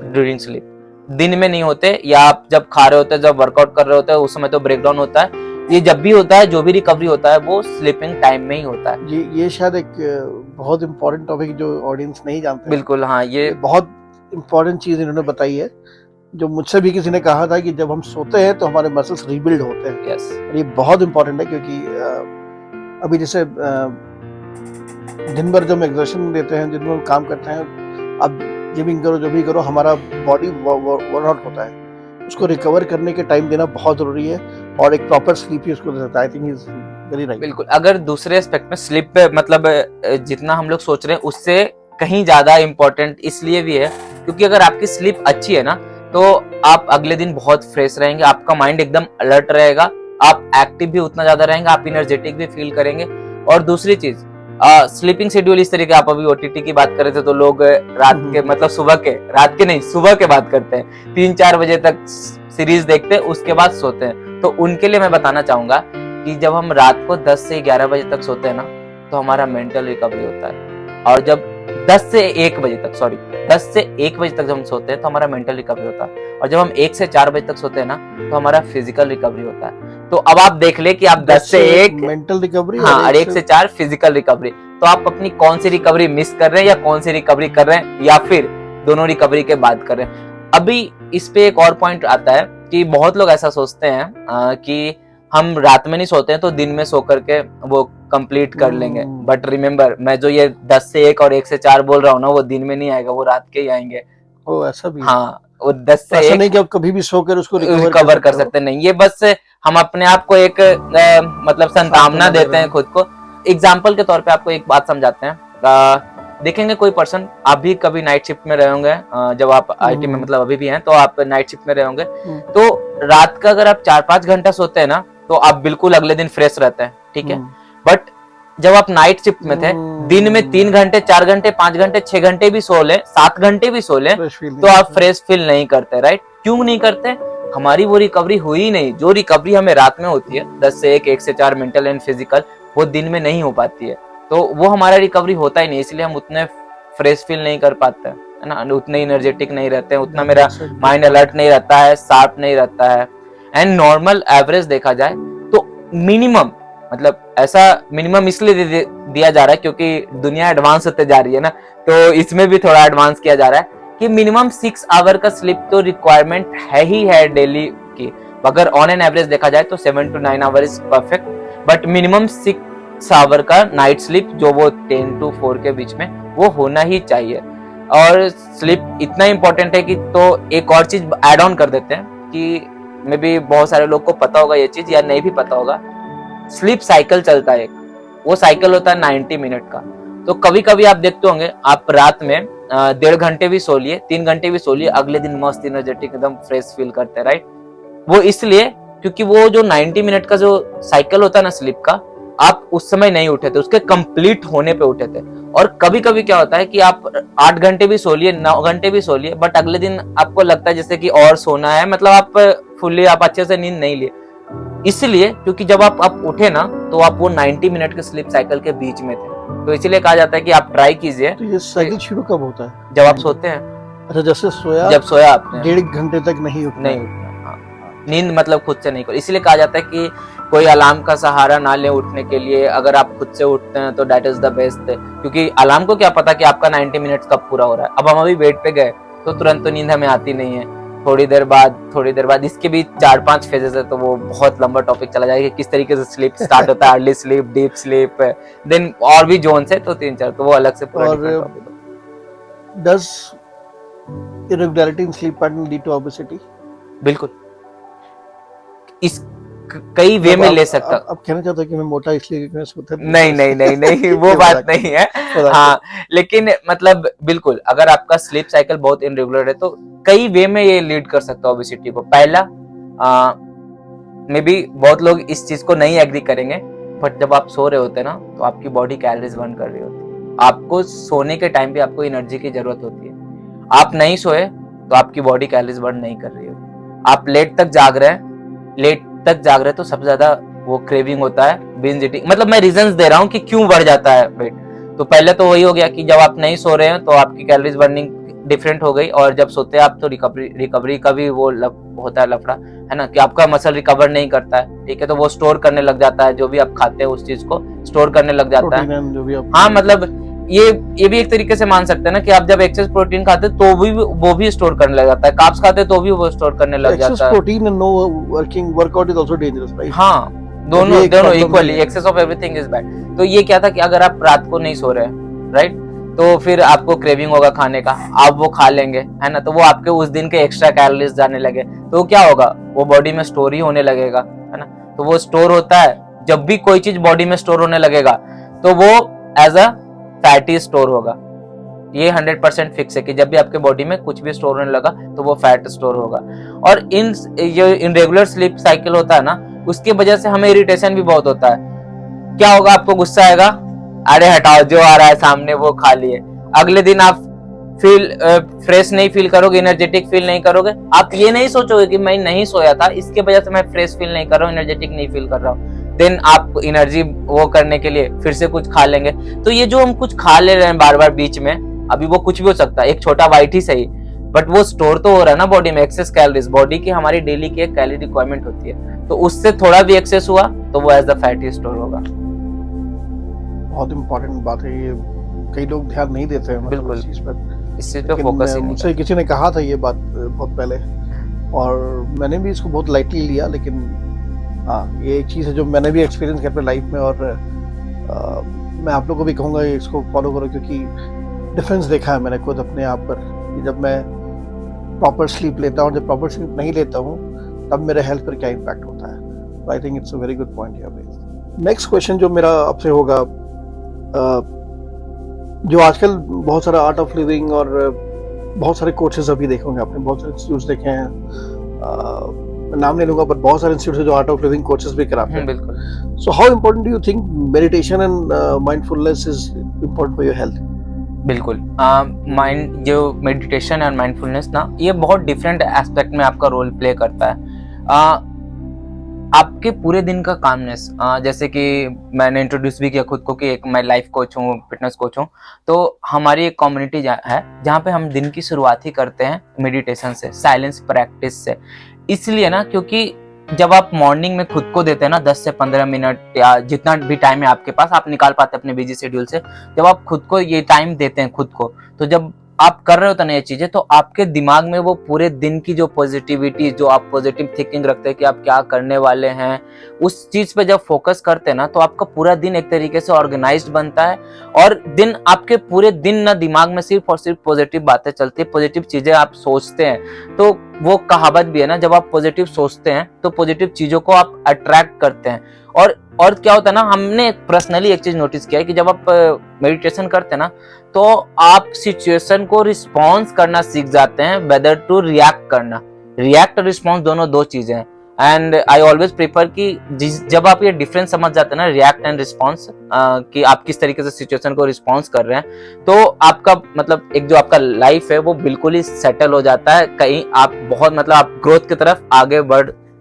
ड्यूरिंग स्लीप। दिन में नहीं होते, या आप जब खा रहे होते हैं, जब वर्कआउट कर रहे होते हैं, उस समय तो ब्रेकडाउन होता है। ये जब भी होता है, जो भी रिकवरी होता है, वो स्लीपिंग टाइम में ही होता है। ये शायद एक बहुत इंपॉर्टेंट टॉपिक जो ऑडियंस नहीं जानते। बिल्कुल, हाँ, ये बहुत इंपॉर्टेंट चीज इन्होंने बताई है, जो मुझसे भी किसी ने कहा था कि जब हम सोते हैं तो हमारे मसल्स रीबिल्ड होते हैं। यस, ये बहुत इंपॉर्टेंट है, क्योंकि अभी जैसे दिन भर जब हम एक्सर्शन देते हैं, दिन भर काम करते हैं, अब जिमिंग करो, जो भी करो, हमारा बॉडी वर्न आउट होता है, उसको रिकवर करने के टाइम देना बहुत जरूरी है, और एक प्रॉपर स्लीप ही उसको देता है। I think is very right. बिल्कुल, अगर दूसरे एस्पेक्ट में स्लीप पे मतलब जितना हम लोग सोच रहे हैं उससे कहीं ज्यादा इंपॉर्टेंट इसलिए भी है, क्योंकि अगर आपकी स्लीप अच्छी है ना, तो आप अगले दिन बहुत फ्रेश रहेंगे, आपका माइंड एकदम अलर्ट रहेगा, आप एक्टिव भी उतना ज्यादा रहेंगे, आप इनर्जेटिक भी फील करेंगे। और दूसरी चीज, स्लीपिंग शेड्यूल इस तरीके, आप अभी ओटीटी की बात कर रहे थे, तो लोग रात के, मतलब रात के नहीं, सुबह के बात करते हैं, 3-4 बजे तक सीरीज देखते हैं, उसके बाद सोते हैं। तो उनके लिए मैं बताना चाहूंगा कि जब हम रात को 10 से 11 बजे तक सोते हैं ना, तो हमारा मेंटल रिकवरी होता है, और जब 10 से 1 बजे तक जब हम सोते हैं तो हमारा मेंटल रिकवरी होता है, और जब हम 1 से 4 बजे तक सोते हैं ना, तो हमारा फिजिकल रिकवरी होता है। तो अब आप देख ले कि आप 10 से 1 मेंटल रिकवरी, हाँ, और 1 से 4 फिजिकल रिकवरी, तो आप अपनी कौन सी रिकवरी मिस कर रहे हैं, या कौन सी रिकवरी कर रहे हैं, या फिर दोनों रिकवरी के बाद कर रहे हैं। अभी इस पे एक और पॉइंट आता है कि बहुत लोग ऐसा सोचते हैं कि हम रात में नहीं सोते हैं तो दिन में सो करके वो कंप्लीट कर लेंगे। बट रिमेम्बर, मैं जो ये 10 से 1 और 1 से 4 बोल रहा हूँ ना, वो दिन में नहीं आएगा, वो रात के ही आएंगे। ओ, ऐसा भी? हाँ, वो 10 से 1 नहीं कि आप कभी भी सोकर उसको रिकवर कर सकते नहीं, ये बस हम अपने आप को एक मतलब संतावना देते हैं खुद को। एग्जाम्पल के तौर पे आपको एक बात समझाते हैं। देखेंगे कोई पर्सन, आप भी कभी नाइट शिफ्ट में रहे होंगे, जब आप आईटी में मतलब अभी भी हैं, तो आप नाइट शिफ्ट में रहे होंगे, तो रात का अगर आप 4-5 घंटा सोते हैं ना, तो आप बिल्कुल अगले दिन फ्रेश रहते हैं, ठीक है। बट जब आप नाइट शिफ्ट में थे, दिन में 3 घंटे 4 घंटे 5 घंटे 6 घंटे भी सो ले, 7 घंटे भी सो ले, तो आप फ्रेश फील नहीं करते, राइट? क्यों नहीं करते? हमारी वो रिकवरी हुई ही नहीं। जो रिकवरी हमें रात में होती है 10 से 1 से 4 मेंटल एंड फिजिकल, वो दिन में नहीं हो पाती है। तो वो हमारा रिकवरी होता ही नहीं, इसलिए हम उतने फ्रेश फील नहीं कर पाते, है ना, उतने एनर्जेटिक नहीं रहते हैं, उतना मेरा माइंड अलर्ट नहीं रहता है, शार्प नहीं रहता है। एंड नॉर्मल एवरेज देखा जाए तो मिनिमम, मतलब ऐसा मिनिमम इसलिए दिया जा रहा है क्योंकि दुनिया एडवांस होते जा रही है ना, तो इसमें भी थोड़ा एडवांस किया जा रहा है कि मिनिमम 6 आवर का स्लीप तो रिक्वायरमेंट है ही है डेली की। अगर ऑन एन एवरेज देखा जाए तो 7 to 9 hour is perfect, but minimum 6 hour का नाइट स्लीप जो वो 10 to 4 के बीच में वो होना ही चाहिए। और स्लीप इतना इंपॉर्टेंट है कि तो एक और चीज ऐड ऑन कर देते हैं कि मे बी बहुत सारे लोग को पता होगा ये चीज या नहीं भी पता होगा, स्लीप साइकिल चलता है एक, वो साइकिल होता है 90 मिनट का। तो कभी कभी आप देखते होंगे आप रात में 1.5 घंटे भी सो लिए, 3 घंटे भी सो लिए, अगले दिन मस्त एनर्जेटिक एकदम फ्रेश फील करते हैं, राइट? वो इसलिए क्योंकि वो जो 90 मिनट का जो साइकिल होता है ना स्लीप का, आप उस समय नहीं उठे थे, उसके कंप्लीट होने पे उठे थे। और कभी कभी क्या होता है कि आप 8 घंटे भी सो लिए, 9 घंटे भी सो लिए, बट अगले दिन आपको लगता है जैसे कि और सोना है, मतलब आप फुल्ली आप अच्छे से नींद नहीं लिए, इसलिए क्योंकि जब आप उठे ना तो आप वो 90 मिनट के स्लीप साइकिल के बीच में थे। तो इसीलिए कहा जाता है कि आप ट्राई कीजिए। तो ये साइकिल शुरू कब होता है? जब आप सोते हैं। अच्छा, जैसे सोया, जब सोया आपने 1.5 घंटे तक नहीं उठना, नहीं उठना, हाँ। नींद मतलब खुद से नहीं करो, इसीलिए कहा जाता है कि कोई अलार्म का सहारा ना ले उठने के लिए। अगर आप खुद से उठते हैं तो दैट इज द बेस्ट, क्योंकि अलार्म को क्या पता कि आपका 90 मिनट्स कब पूरा हो रहा है। अब हम अभी बेड पे गए तो तुरंत तो नींद हमें आती नहीं है, थोड़ी देर बाद इसके भी 4-5 फेजेस है, तो वो बहुत लंबा टॉपिक चला जाएगा किस तरीके से स्लीप स्टार्ट होता है, early sleep, deep sleep, then और भी जोन्स है, तो 3-4, तो वो अलग से पूरा डिफरेंट टॉपिक है। Does irregularity in sleep pattern lead to obesity? बिल्कुल, इस कई वे में ले सकता। अब कहना चाहता हूँ कि मैं मोटा इसलिए क्योंकि मैं सोता नहीं वो बात नहीं है। हाँ, लेकिन मतलब बिल्कुल अगर आपका स्लीप साइकिल बहुत इनरेगुलर है तो कई वे में ये लीड कर सकता है ओबेसिटी को। पहला, मे बी बहुत लोग इस चीज को नहीं एग्री करेंगे, बट जब आप सो रहे होते हैं ना तो आपकी बॉडी कैलोरीज बर्न कर रही होती है। आपको सोने के टाइम पे आपको एनर्जी की जरूरत होती है। आप नहीं सोए तो आपकी बॉडी कैलोरीज बर्न नहीं कर रही होती। आप लेट तक जाग रहे हैं तो सबसे ज्यादा वो क्रेविंग होता है, बिंज ईटिंग। मतलब मैं रीजंस दे रहा हूँ कि क्यों बढ़ जाता है वेट। तो पहले तो वही हो गया कि जब आप नहीं सो रहे हैं तो आपकी कैलोरीज बर्निंग डिफरेंट हो गई, और जब सोते हैं आप तो रिकवरी का भी वो होता है लफड़ा, है ना, कि आपका मसल रिकवर नहीं करता है, ठीक है, तो वो स्टोर करने लग जाता है, जो भी आप खाते हैं उस चीज को स्टोर करने लग जाता है। जो भी आप, हाँ, मतलब ये भी एक तरीके से मान सकते हैं ना कि आप जब एक्सेस प्रोटीन खाते हैं तो भी वो भी स्टोर करने लग जाता है, कार्ब्स खाते हैं तो भी वो स्टोर करने लग जाता है। Protein and no workout is also dangerous, right? हाँ, दोनों equally, excess of everything is bad. तो ये क्या था कि अगर आप रात को नहीं सो रहे हैं, राइट, तो फिर आपको क्रेविंग होगा खाने का, आप वो खा लेंगे, है ना, तो वो आपके उस दिन के एक्स्ट्रा कैलोरीज जाने लगे, तो क्या होगा, वो बॉडी में स्टोर ही होने लगेगा, है ना। तो वो स्टोर होता है, जब भी कोई चीज बॉडी में स्टोर होने लगेगा तो वो एज अ फैटी स्टोर होगा। ये 100% फिक्स है कि जब भी आपके बॉडी में कुछ भी स्टोर होने लगा तो वो फैट स्टोर होगा। और जो इनरेगुलर स्लीप साइकिल होता है ना, उसकी वजह से हमें इरिटेशन भी बहुत होता है। क्या होगा, आपको गुस्सा आएगा, अरे हटाओ, जो आ रहा है सामने वो खा लिए। अगले दिन आप फ्रेश नहीं फील करोगे, एनर्जेटिक फील नहीं करोगे। आप ये नहीं सोचोगे कि मैं नहीं सोया था, इसके वजह से मैं फ्रेश फील नहीं कर रहा हूँ, एनर्जेटिक नहीं फील कर रहा हूँ। देन आप एनर्जी वो करने के लिए फिर से कुछ खा लेंगे। तो ये जो हम कुछ खा ले रहे हैं बार बार बीच में, अभी वो कुछ भी हो सकता है, एक छोटा बाइट ही सही, बट वो स्टोर तो हो रहा है ना बॉडी में, एक्सेस कैलोरीज। बॉडी की हमारी डेली की एक कैलोरी रिक्वायरमेंट होती है, तो उससे थोड़ा भी एक्सेस हुआ तो वो एज द फैट ही स्टोर होगा। बहुत इंपॉर्टेंट बात है ये, कई लोग ध्यान नहीं देते हैं मतलब इस चीज पर। इस चीज पे फोकस ही नहीं। मुझसे किसी ने कहा था ये बात बहुत पहले, और मैंने भी इसको बहुत लाइटली लिया, लेकिन हाँ, ये एक चीज़ है जो मैंने भी एक्सपीरियंस किया अपने लाइफ में, और मैं आप लोगों को भी कहूँगा इसको फॉलो करो, क्योंकि डिफरेंस देखा है मैंने खुद अपने आप पर कि जब मैं प्रॉपर स्लीप लेता हूँ, जब प्रॉपर स्लीप नहीं लेता हूँ, तब मेरे हेल्थ पर क्या इम्पैक्ट होता है। I think it's a very good point here. Next question जो मेरा आपसे होगा, जो आजकल बहुत सारा आर्ट ऑफ लिविंग और बहुत सारे कोर्सेज अभी देखोगे आपने, बहुत सारे इंस्टीट्यूट्स देखे हैं, नाम ले लूंगा, पर बहुत सारे इंस्टीट्यूट जो आर्ट ऑफ लिविंग कोर्सेज भी कराते हैं। बिल्कुल। So how important do you think meditation and mindfulness is important for your health? बिल्कुल, माइंड जो मेडिटेशन और माइंडफुलनेस ना, ये बहुत डिफरेंट एस्पेक्ट में आपका रोल प्ले करता है। आपके पूरे दिन का कामनेस, जैसे कि मैंने इंट्रोड्यूस भी किया खुद को कि एक मैं लाइफ कोच हूँ, फिटनेस कोच हूँ, तो हमारी एक कम्युनिटी है जहाँ पे हम दिन की शुरुआत ही करते हैं मेडिटेशन से, साइलेंस प्रैक्टिस से। इसलिए ना, क्योंकि जब आप मॉर्निंग में खुद को देते हैं ना 10 से 15 मिनट या जितना भी टाइम है आपके पास, आप निकाल पाते हैं अपने बिजी शेड्यूल से, जब आप खुद को ये टाइम देते हैं खुद को, तो जब आप कर रहे होते हैं ये चीजें, तो आपके दिमाग में वो पूरे दिन की जो पॉजिटिविटी, जो आप पॉजिटिव थिंकिंग रखते हैं कि आप क्या करने वाले हैं, उस चीज पे जब फोकस करते हैं ना, तो आपका पूरा दिन एक तरीके से ऑर्गेनाइज्ड बनता है। और दिन आपके पूरे दिन ना दिमाग में सिर्फ और सिर्फ पॉजिटिव बातें चलती है, पॉजिटिव चीजें आप सोचते हैं। तो वो कहावत भी है ना, जब आप पॉजिटिव सोचते हैं तो पॉजिटिव चीजों को आप अट्रैक्ट करते हैं। और क्या होता है ना, हमने पर्सनली एक चीज नोटिस किया है कि जब आप मेडिटेशन करते हैं ना, तो आप सिचुएशन को रिस्पॉन्स करना सीख जाते हैं, वेदर टू रिएक्ट करना। रिएक्ट और रिस्पॉन्स दोनों दो चीजें हैं। एंड आई ऑलवेज प्रेफर कि जब आप ये डिफरेंस समझ जाते हैं ना, रिएक्ट एंड रिस्पॉन्स, कि आप किस तरीके से सिचुएशन को रिस्पॉन्स कर रहे हैं, तो आपका मतलब एक जो आपका लाइफ है वो बिल्कुल ही सेटल हो जाता है। कहीं आप बहुत मतलब आप ग्रोथ की तरफ आगे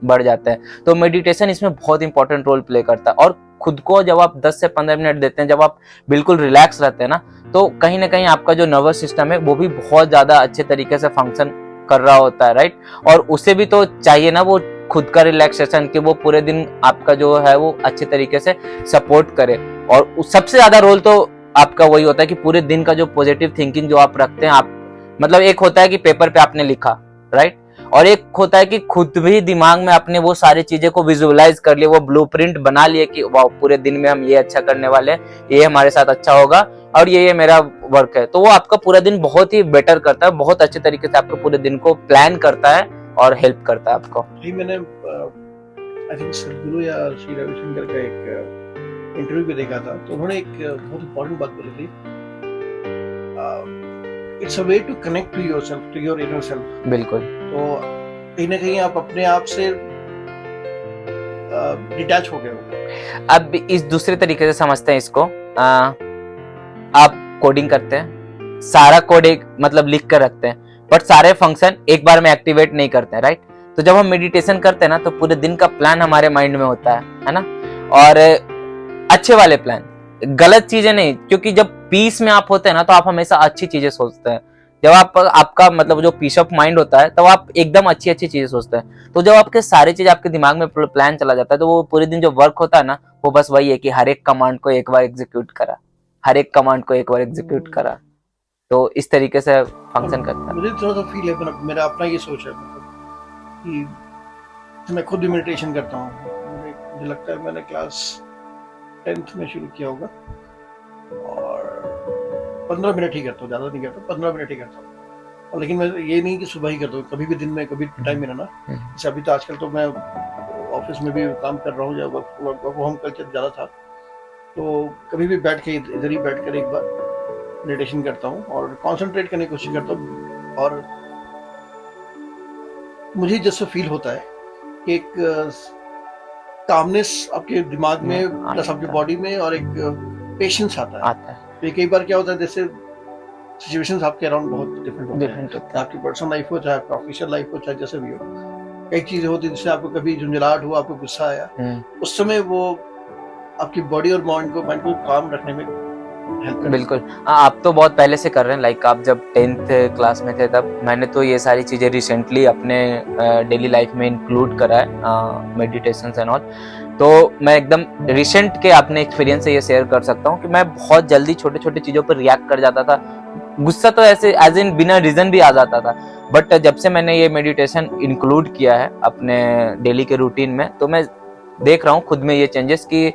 बढ़ जाते हैं। तो मेडिटेशन इसमें बहुत इंपॉर्टेंट रोल प्ले करता है। और खुद को जब आप 10 से 15 मिनट देते हैं, जब आप बिल्कुल रिलैक्स रहते हैं ना, तो कहीं ना कहीं आपका जो नर्वस सिस्टम है वो भी बहुत ज्यादा अच्छे तरीके से फंक्शन कर रहा होता है, राइट। और उसे भी तो चाहिए ना वो खुद का रिलैक्सेशन, कि वो पूरे दिन आपका जो है वो अच्छे तरीके से सपोर्ट करे। और सबसे ज्यादा रोल तो आपका वही होता है कि पूरे दिन का जो पॉजिटिव थिंकिंग जो आप रखते हैं, आप मतलब एक होता है कि पेपर पे आपने लिखा, राइट, और एक होता है कि खुद भी दिमाग में अपने वो सारी चीजें को विजुअलाइज कर लिए, वो ब्लूप्रिंट बना लिए कि वाह पूरे दिन में हम ये अच्छा करने वाले हैं, ये हमारे साथ अच्छा होगा और ये मेरा वर्क है। तो वो आपका पूरा दिन बहुत ही बेटर करता है, बहुत अच्छे तरीके से आपके पूरे दिन को प्लान करता है और हेल्प करता है आपको। मैंने आई थिंक सदगुरु या श्री रविशंकर का एक इंटरव्यू भी देखा था, तो उन्होंने एक बहुत इंपॉर्टेंट बात बोली थी, it's a way to connect to yourself, to your inner self. बिल्कुल। तो कहीं ना कहीं आप अपने आप से डिटैच हो गए हो। अब इस दूसरे तरीके से समझते हैं इसको, आप कोडिंग करते हैं, सारा कोड एक मतलब लिख कर रखते हैं, बट सारे फंक्शन एक बार में एक्टिवेट नहीं करते हैं, राइट। तो जब हम मेडिटेशन करते हैं ना, तो पूरे दिन का प्लान हमारे माइंड में होता है ना, और अच्छे वाले प्लान, गलत चीजें नहीं। क्योंकि जब पीस में आप होते हैं ना, तो आप हमेशा अच्छी चीजें सोचते हैं। जब आपका मतलब जो पीस ऑफ माइंड होता है, तब आप एकदम अच्छी अच्छी चीजें सोचते हैं। तो जब आपके सारी चीज आपके दिमाग में प्लान चला जाता है, तो वो पूरे दिन जो वर्क होता है ना, वो बस वही है कि हर एक कमांड को एक बार एग्जीक्यूट करा, हर एक कमांड को एक बार एग्जीक्यूट करा। तो इस तरीके से फंक्शन करता है। मुझे थोड़ा सा फील है, मेरा अपना ये सोच है कि मैं खुद भी मेडिटेशन करता हूँ। मुझे लगता है मैंने क्लास 10th में शुरू किया होगा, और 15 मिनट ही करता हूँ, ज़्यादा नहीं करता, 15 मिनट ही करता हूँ। और लेकिन मैं ये नहीं कि सुबह ही करता हूँ, कभी भी दिन में कभी टाइम मिला ना। जैसे अभी तो आजकल तो मैं ऑफिस में भी काम कर रहा हूँ, या वर्क होम कल्चर ज़्यादा था, तो कभी भी बैठ के इधर ही बैठ कर एक बार मेडिटेशन करता हूँ और कंसंट्रेट करने की कोशिश करता हूँ। और मुझे जैसे फील होता है कि एक कामनेस आपके दिमाग में प्लस आपकी बॉडी में, और एक पेशेंस आता है। तो कई बार क्या होता है, जैसे सिचुएशंस आपके अराउंड बहुत डिफरेंट होते हैं, आपकी पर्सनल लाइफ हो चाहे प्रोफेशनल लाइफ हो, चाहे जैसे भी हो। कई चीजें होती है जिससे आपको कभी झुंझलाहट हुआ, आपको गुस्सा आया, उस समय वो आपकी बॉडी और माइंड को काम रखने में हेल्प करती है। बिल्कुल। आप तो बहुत पहले से कर रहे हैं, लाइक आप जब 10th क्लास में थे तब। मैंने तो ये सारी चीजें रिसेंटली अपने डेली लाइफ में इंक्लूड करा है, मेडिटेशन एंड ऑल। तो मैं एकदम रिसेंट के अपने एक्सपीरियंस से ये शेयर कर सकता हूँ कि मैं बहुत जल्दी छोटे छोटे चीजों पर रिएक्ट कर जाता था। गुस्सा तो ऐसे एज इन बिना रीजन भी आ जाता था, बट जब से मैंने ये मेडिटेशन इंक्लूड किया है अपने डेली के रूटीन में, तो मैं देख रहा हूँ खुद में ये चेंजेस कि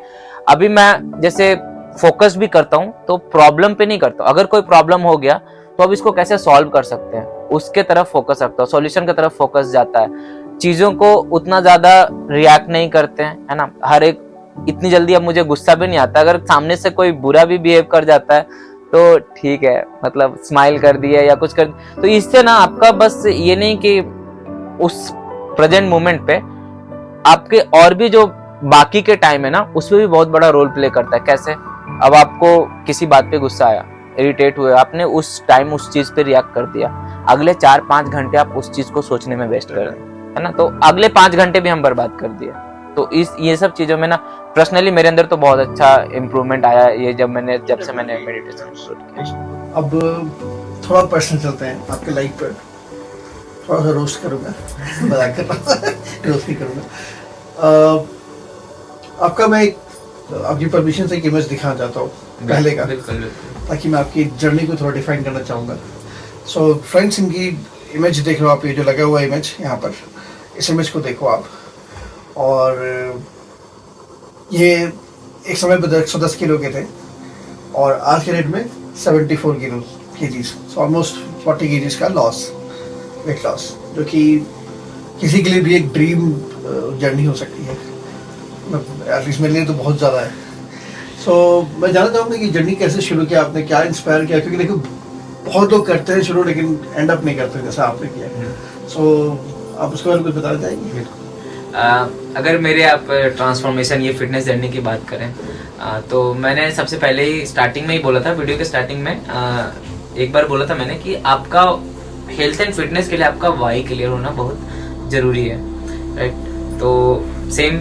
अभी मैं जैसे फोकस भी करता हूँ तो प्रॉब्लम पे नहीं करता हूँ। अगर कोई प्रॉब्लम हो गया तो अब इसको कैसे सॉल्व कर सकते हैं, उसके तरफ फोकस रखता हूँ, सॉल्यूशन की तरफ फोकस जाता है। चीजों को उतना ज्यादा रिएक्ट नहीं करते हैं, है ना। हर एक इतनी जल्दी अब मुझे गुस्सा भी नहीं आता। अगर सामने से कोई बुरा भी बिहेव कर जाता है तो ठीक है, मतलब स्माइल कर दिया या कुछ कर, तो इससे ना आपका बस ये नहीं कि उस प्रेजेंट मोमेंट पे आपके और भी जो बाकी के टाइम है ना, उसमें भी बहुत बड़ा रोल प्ले करता है। कैसे? अब आपको किसी बात पे गुस्सा आया, इरिटेट हुए, आपने उस टाइम उस चीज पे रिएक्ट कर दिया, अगले 4-5 घंटे आप उस चीज को सोचने में वेस्ट कर रहे हैं, है ना, तो अगले 5 घंटे भी हम बर्बाद कर दिए। तो ये सब चीजों में ना पर्सनली मेरे अंदर तो बहुत अच्छा इम्प्रूवमेंट आया ये जब से मैंने मेडिटेशन शुरू किया। अब थोड़ा पर्सनल चलते हैं आपके लाइफ पर, थोड़ा सा रोस्ट करूँगा, मजाक कर रहा था, रोस्ट नहीं करूँगा। आपका मैं आपकी परमिशन से एक इमेज दिखाना चाहता हूँ पहले का, ताकि मैं आपकी जर्नी को थोड़ा डिफाइन करना चाहूँगा। सो फ्रेंड्स, इनकी इमेज देख रहे हो आप, ये जो लगा हुआ इमेज यहाँ पर, इस इमेज को देखो आप। और ये एक समय पर 110 किलो के थे और आज के डेट में 74 kgs, सो ऑलमोस्ट 40 kgs का लॉस, वेट लॉस, जो कि किसी के लिए भी एक ड्रीम जर्नी हो सकती है, एटलीस्ट मेरे लिए तो बहुत ज़्यादा है। सो मैं जानना चाहूँगा कि जर्नी कैसे शुरू किया आपने, क्या इंस्पायर किया, क्योंकि देखो बहुत लोग करते हैं शुरू लेकिन एंड अप नहीं करते जैसा आपने किया। सो आप उसके बारे में कुछ बताना चाहेंगे? अगर मेरे आप ट्रांसफॉर्मेशन ये फिटनेस जर्नी की बात करें तो मैंने सबसे पहले ही स्टार्टिंग में ही बोला था, वीडियो के स्टार्टिंग में एक बार बोला था मैंने कि आपका हेल्थ एंड फिटनेस के लिए आपका वाई क्लियर होना बहुत ज़रूरी है, राइट। तो सेम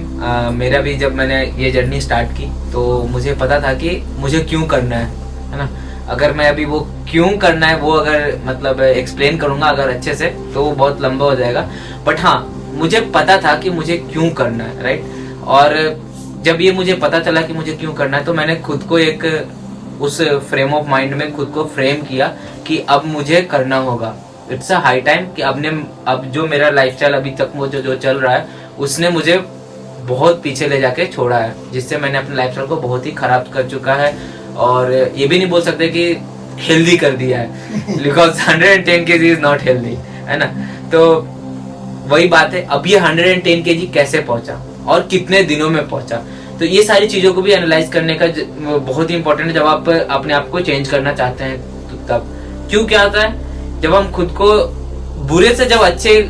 मेरा भी जब मैंने ये जर्नी स्टार्ट की तो मुझे पता था कि मुझे क्यों करना है ना। अगर मैं अभी वो क्यों करना है वो अगर मतलब एक्सप्लेन करूँगा अगर अच्छे से तो वो बहुत लंबा हो जाएगा, बट हाँ मुझे पता था कि मुझे क्यों करना है, राइट। और जब ये मुझे पता चला कि मुझे क्यों करना है तो मैंने खुद को एक उस फ्रेम ऑफ माइंड में खुद को फ्रेम किया कि अब मुझे करना होगा। इट्स अ हाई टाइम कि अब जो मेरा लाइफस्टाइल अभी तक मुझे जो चल रहा है उसने मुझे बहुत पीछे ले जाके छोड़ा है, जिससे मैंने अपने लाइफस्टाइल को बहुत ही खराब कर चुका है। और ये भी नहीं बोल सकते कि हेल्दी कर दिया है, because 110 kg is not healthy, है ना। तो वही बात है, अब ये 110 kg कैसे पहुंचा और कितने दिनों में पहुंचा, तो ये सारी चीजों को भी एनालाइज करने का बहुत ही इंपॉर्टेंट है जब आप अपने आप को चेंज करना चाहते हैं। तो तब क्यों क्या होता है, जब हम खुद को बुरे से जब अच्छे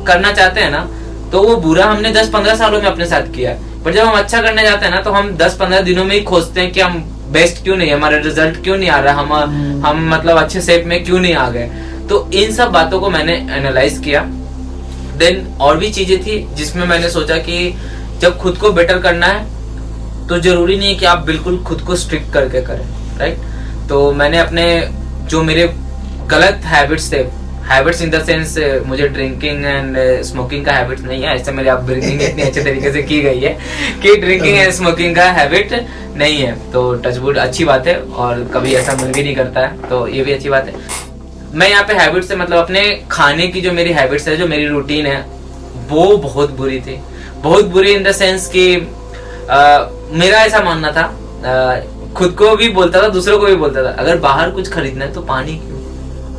करना चाहते हैं ना तो वो बुरा हमने 10-15 सालों में अपने साथ किया, पर जब हम अच्छा करने जाते हैं ना तो हम 10-15 दिनों में ही खोजते हैं कि हम बेस्ट क्यों नहीं, हमारा रिजल्ट क्यों नहीं आ रहा, हम मतलब अच्छे शेप में क्यों नहीं आ गए। तो इन सब बातों को मैंने एनालाइज किया। देन और भी चीजें थी जिसमें मैंने सोचा कि जब खुद को बेटर करना है तो जरूरी नहीं है कि आप बिल्कुल खुद को स्ट्रिक्ट करके करें, राइट। तो मैंने अपने जो मेरे गलत हैबिट्स थे, हैबिट्स इन द सेंस मुझे ड्रिंकिंग एंड स्मोकिंग का हैबिट नहीं है, ऐसे मेरे आप ब्रीदिंग इतनी अच्छे तरीके से की गई है कि ड्रिंकिंग एंड स्मोकिंग का हैबिट नहीं है, तो टचवुड अच्छी बात है और कभी ऐसा मन भी नहीं करता है, तो ये भी अच्छी बात है। मैं यहाँ पे हैबिट से मतलब अपने खाने की जो मेरी हैबिट्स है, जो मेरी रूटीन है वो बहुत बुरी थी, बहुत बुरी इन द सेंस कि मेरा ऐसा मानना था, खुद को भी बोलता था दूसरों को भी बोलता था, अगर बाहर कुछ खरीदना है तो पानी क्यों,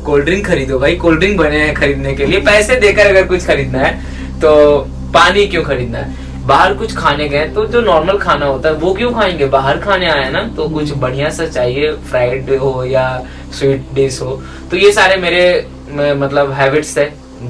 कोल्ड ड्रिंक खरीदो भाई, कोल्ड ड्रिंक बने हैं खरीदने के लिए, पैसे देकर अगर कुछ खरीदना है तो पानी क्यों खरीदना है। बाहर कुछ खाने गए तो जो नॉर्मल खाना होता है वो क्यों खाएंगे, बाहर खाने आए ना तो कुछ बढ़िया सा चाहिए, फ्राइड हो या स्वीट डिश हो। तो ये सारे मेरे मतलब हैबिट्स थे,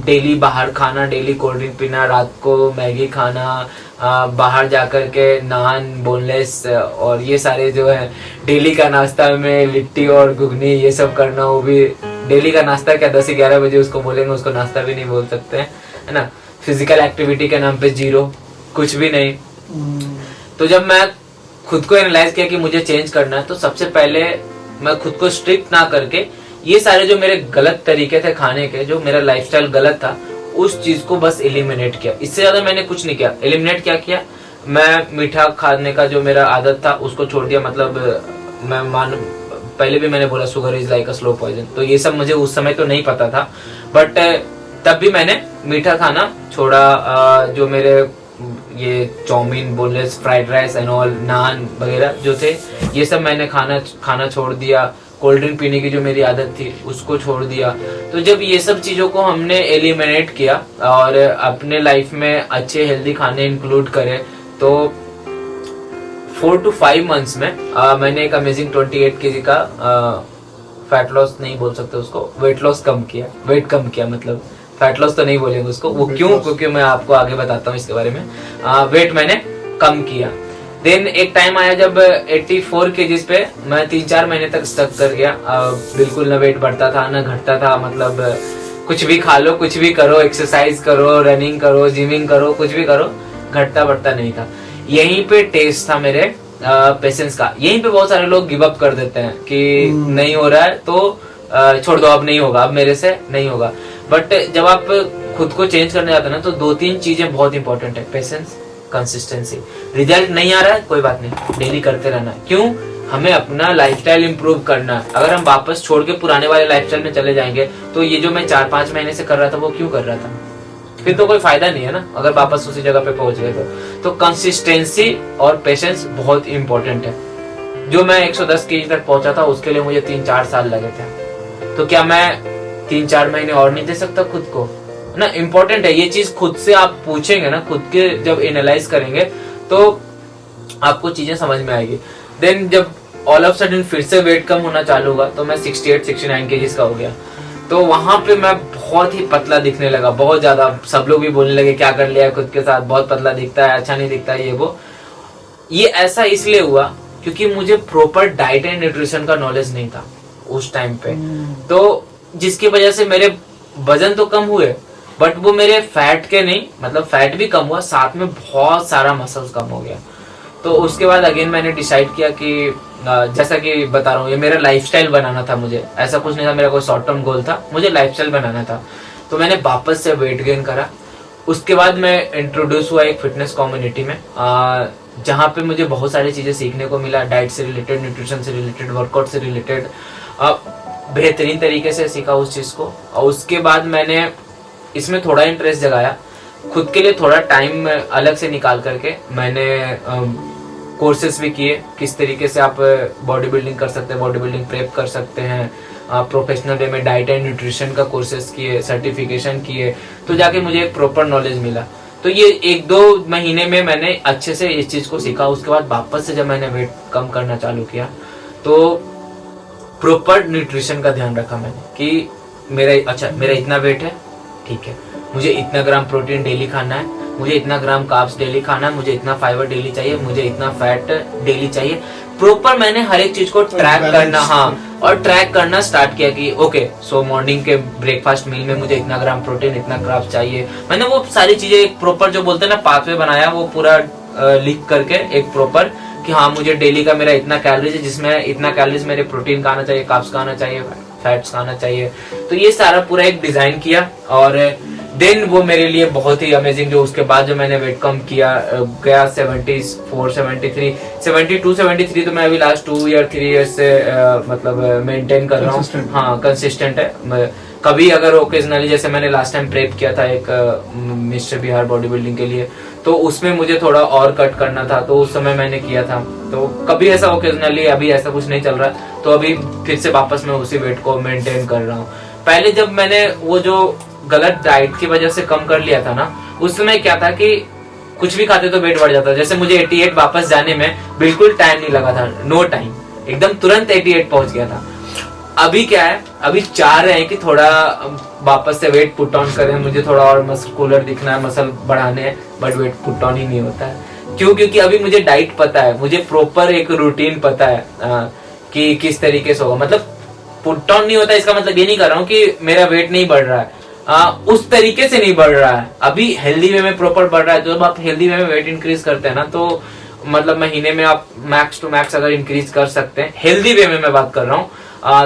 डेली बाहर खाना, डेली कोल्ड ड्रिंक पीना, रात को मैगी खाना, बाहर जाकर के नान, बोनलेस और ये सारे जो है डेली का नाश्ता में लिट्टी और घुगनी ये सब करना, वो भी डेली का नाश्ता क्या 10-11 बजे उसको बोलेंगे, उसको नाश्ता भी नहीं बोल सकते हैं, है ना। फिजिकल एक्टिविटी के नाम पे जीरो, कुछ भी नहीं। तो जब मैं खुद को एनालाइज किया कि मुझे चेंज करना है तो सबसे पहले मैं खुद को स्ट्रिक्ट ना करके ये सारे जो मेरे गलत तरीके थे खाने के, जो मेरा लाइफस्टाइल गलत था, उस चीज को बस एलिमिनेट किया। इससे ज्यादा मैंने कुछ नहीं किया। एलिमिनेट क्या किया, मैं मीठा खाने का जो मेरा आदत था उसको छोड़ दिया। मतलब पहले भी मैंने बोला sugar is like a slow poison, तो ये सब मुझे उस समय तो नहीं पता था, बट तब भी मैंने मीठा खाना छोड़ा। जो मेरे ये chowmein, boneless, fried rice and all, naan वगैरह जो थे ये सब मैंने खाना छोड़ दिया। कोल्ड ड्रिंक पीने की जो मेरी आदत थी उसको छोड़ दिया। तो जब ये सब चीज़ों को हमने एलिमिनेट किया और अपने लाइफ में अच्छे हेल्दी खाने इंक्लूड करे तो 4 to 5 मंथ्स में मैंने एक अमेजिंग 28 kg का फैट लॉस नहीं बोल सकते उसको, वेट लॉस कम किया, वेट कम किया, मतलब फैट लॉस तो नहीं बोलेंगे उसको, वो Weight क्यों, loss. क्योंकि मैं आपको आगे बताता हूँ इसके बारे में। वेट मैंने कम किया। देन एक टाइम आया जब 84 केजीज पे मैं 3-4 महीने तक स्टक कर गया। बिल्कुल ना वेट बढ़ता था ना घटता था, मतलब कुछ भी खा लो, कुछ भी करो, एक्सरसाइज करो, रनिंग करो, जिमिंग करो, कुछ भी करो, घटता बढ़ता नहीं था। यहीं पे टेस्ट था मेरे पेशेंस का। यहीं पे बहुत सारे लोग गिव अप कर देते हैं कि नहीं हो रहा है तो छोड़ दो, अब नहीं होगा, अब मेरे से नहीं होगा। बट जब आप खुद को चेंज करने जाते हैं ना, तो 2-3 चीजें बहुत इंपॉर्टेंट है, पेशेंस, कंसिस्टेंसी। रिजल्ट नहीं आ रहा है कोई बात नहीं, डेली करते रहना है। क्यों? हमें अपना लाइफस्टाइल इंप्रूव करना है। अगर हम वापस छोड़ के पुराने वाले लाइफस्टाइल में चले जाएंगे तो ये जो मैं 4-5 महीने से कर रहा था वो क्यों कर रहा था, फिर तो कोई फायदा नहीं है ना, अगर वापस उसी जगह पे पहुंच गए तो कंसिस्टेंसी और पेशेंस बहुत इंपॉर्टेंट है। जो मैं 110 केजी तक पहुंचा था उसके लिए मुझे 3-4 साल लगे थे, तो क्या मैं 3-4 महीने और नहीं दे सकता खुद को ना? इंपॉर्टेंट है ये चीज, खुद से आप पूछेंगे ना, खुद के जब एनालाइज करेंगे तो आपको चीजें समझ में आएगी। देन जब ऑल ऑफ सडन फिर से वेट कम होना चालू हुआ तो मैं 68-69 केजीज का हो गया। तो वहां पे मैं बहुत ही पतला दिखने लगा, बहुत ज्यादा। सब लोग भी बोलने लगे क्या कर लिया खुद के साथ, बहुत पतला दिखता है, अच्छा नहीं दिखता है, ये वो। ये ऐसा इसलिए हुआ क्योंकि मुझे प्रॉपर डाइट एंड न्यूट्रिशन का नॉलेज नहीं था उस टाइम पे। तो जिसकी वजह से मेरे वजन तो कम हुए, बट वो मेरे फैट के नहीं, मतलब फैट भी कम हुआ, साथ में बहुत सारा मसल्स कम हो गया। तो उसके बाद अगेन मैंने डिसाइड किया कि जैसा कि बता रहा हूँ, ये मेरा लाइफस्टाइल बनाना था मुझे, ऐसा कुछ नहीं था मेरा कोई शॉर्ट टर्म गोल था, मुझे लाइफस्टाइल बनाना था। तो मैंने वापस से वेट गेन करा। उसके बाद मैं इंट्रोड्यूस हुआ एक फिटनेस कम्युनिटी में, जहाँ पे मुझे बहुत सारी चीजें सीखने को मिला, डाइट से रिलेटेड, न्यूट्रिशन से रिलेटेड, वर्कआउट से रिलेटेड, बेहतरीन तरीके से सीखा उस चीज को। और उसके बाद मैंने इसमें थोड़ा इंटरेस्ट जगाया, खुद के लिए थोड़ा टाइम अलग से निकाल करके मैंने कोर्सेज भी किए, किस तरीके से आप बॉडी बिल्डिंग कर सकते हैं, बॉडी बिल्डिंग प्रेप कर सकते हैं, प्रोफेशनल वे में डाइट एंड न्यूट्रिशन का कोर्सेज किए, सर्टिफिकेशन किए, तो जाके मुझे एक प्रॉपर नॉलेज मिला। तो ये 1-2 महीने में मैंने अच्छे से इस चीज को सीखा। उसके बाद वापस से जब मैंने वेट कम करना चालू किया तो प्रॉपर न्यूट्रिशन का ध्यान रखा मैंने कि मेरा इतना वेट है, ठीक है, मुझे इतना ग्राम प्रोटीन डेली खाना है, मुझे इतना ग्राम कार्ब्स डेली खाना है, मुझे इतना फाइबर डेली चाहिए, मुझे इतना फैट डेली चाहिए। प्रॉपर मैंने हर एक चीज को ट्रैक करना, हाँ, और ट्रैक करना स्टार्ट किया कि ओके, सो मॉर्निंग के ब्रेकफास्ट मील में मुझे इतना ग्राम प्रोटीन, इतना कार्ब्स चाहिए। मैंने वो सारी चीजें एक प्रॉपर, जो बोलते हैं ना, पाथवे बनाया, वो पूरा लिख करके एक प्रॉपर कि हाँ, मुझे डेली का मेरा इतना कैलोरीज है, जिसमें इतना कैलोरीज मेरे प्रोटीन का आना चाहिए, कार्ब्स का आना चाहिए, फैट्स का आना चाहिए। तो ये सारा पूरा एक डिजाइन किया और देन वो मेरे लिए बहुत ही अमेजिंग, जो उसके बाद जो मैंने वेट कम किया गया 74, 73, 72, 73, तो मैं अभी लास्ट 2 या 3 ईयर्स से मतलब मेंटेन कर रहा हूँ। हाँ, कंसिस्टेंट है। कभी अगर ओकेजनली, जैसे मैंने लास्ट टाइम प्रेप किया था एक मिस्टर बिहार बॉडी बिल्डिंग के लिए, तो उसमें मुझे थोड़ा और कट करना था, तो उस समय मैंने किया था। तो कभी ऐसा ओकेजनली, अभी ऐसा कुछ नहीं चल रहा, तो अभी फिर से वापस मैं उसी वेट को मेंटेन कर रहा हूँ। पहले जब मैंने वो जो गलत डाइट की वजह से कम कर लिया था ना, उस समय क्या था कि कुछ भी खाते तो वेट बढ़ जाता। जैसे मुझे 88 वापस जाने में बिल्कुल टाइम नहीं लगा था, नो टाइम, एकदम तुरंत 88 पहुंच गया था। अभी क्या है, अभी चाह रहे हैं कि थोड़ा वापस से वेट पुट ऑन करें, मुझे थोड़ा और मस्कुलर दिखना है, मसल बढ़ाने हैं, बट वेट पुट ऑन ही नहीं होता है। क्यों? क्योंकि अभी मुझे डाइट पता है, मुझे प्रॉपर एक रूटीन पता है कि किस तरीके से होगा। मतलब पुट ऑन नहीं होता, इसका मतलब ये नहीं कर रहा हूँ कि मेरा वेट नहीं बढ़ रहा है, उस तरीके से नहीं बढ़ रहा है, अभी हेल्दी वे में प्रॉपर बढ़ रहा है। जब आप हेल्दी वे में वेट इंक्रीज करते हैं ना, तो मतलब महीने में आप मैक्स टू मैक्स अगर इंक्रीज कर सकते हैं, हेल्दी वे में मैं बात कर रहा हूँ,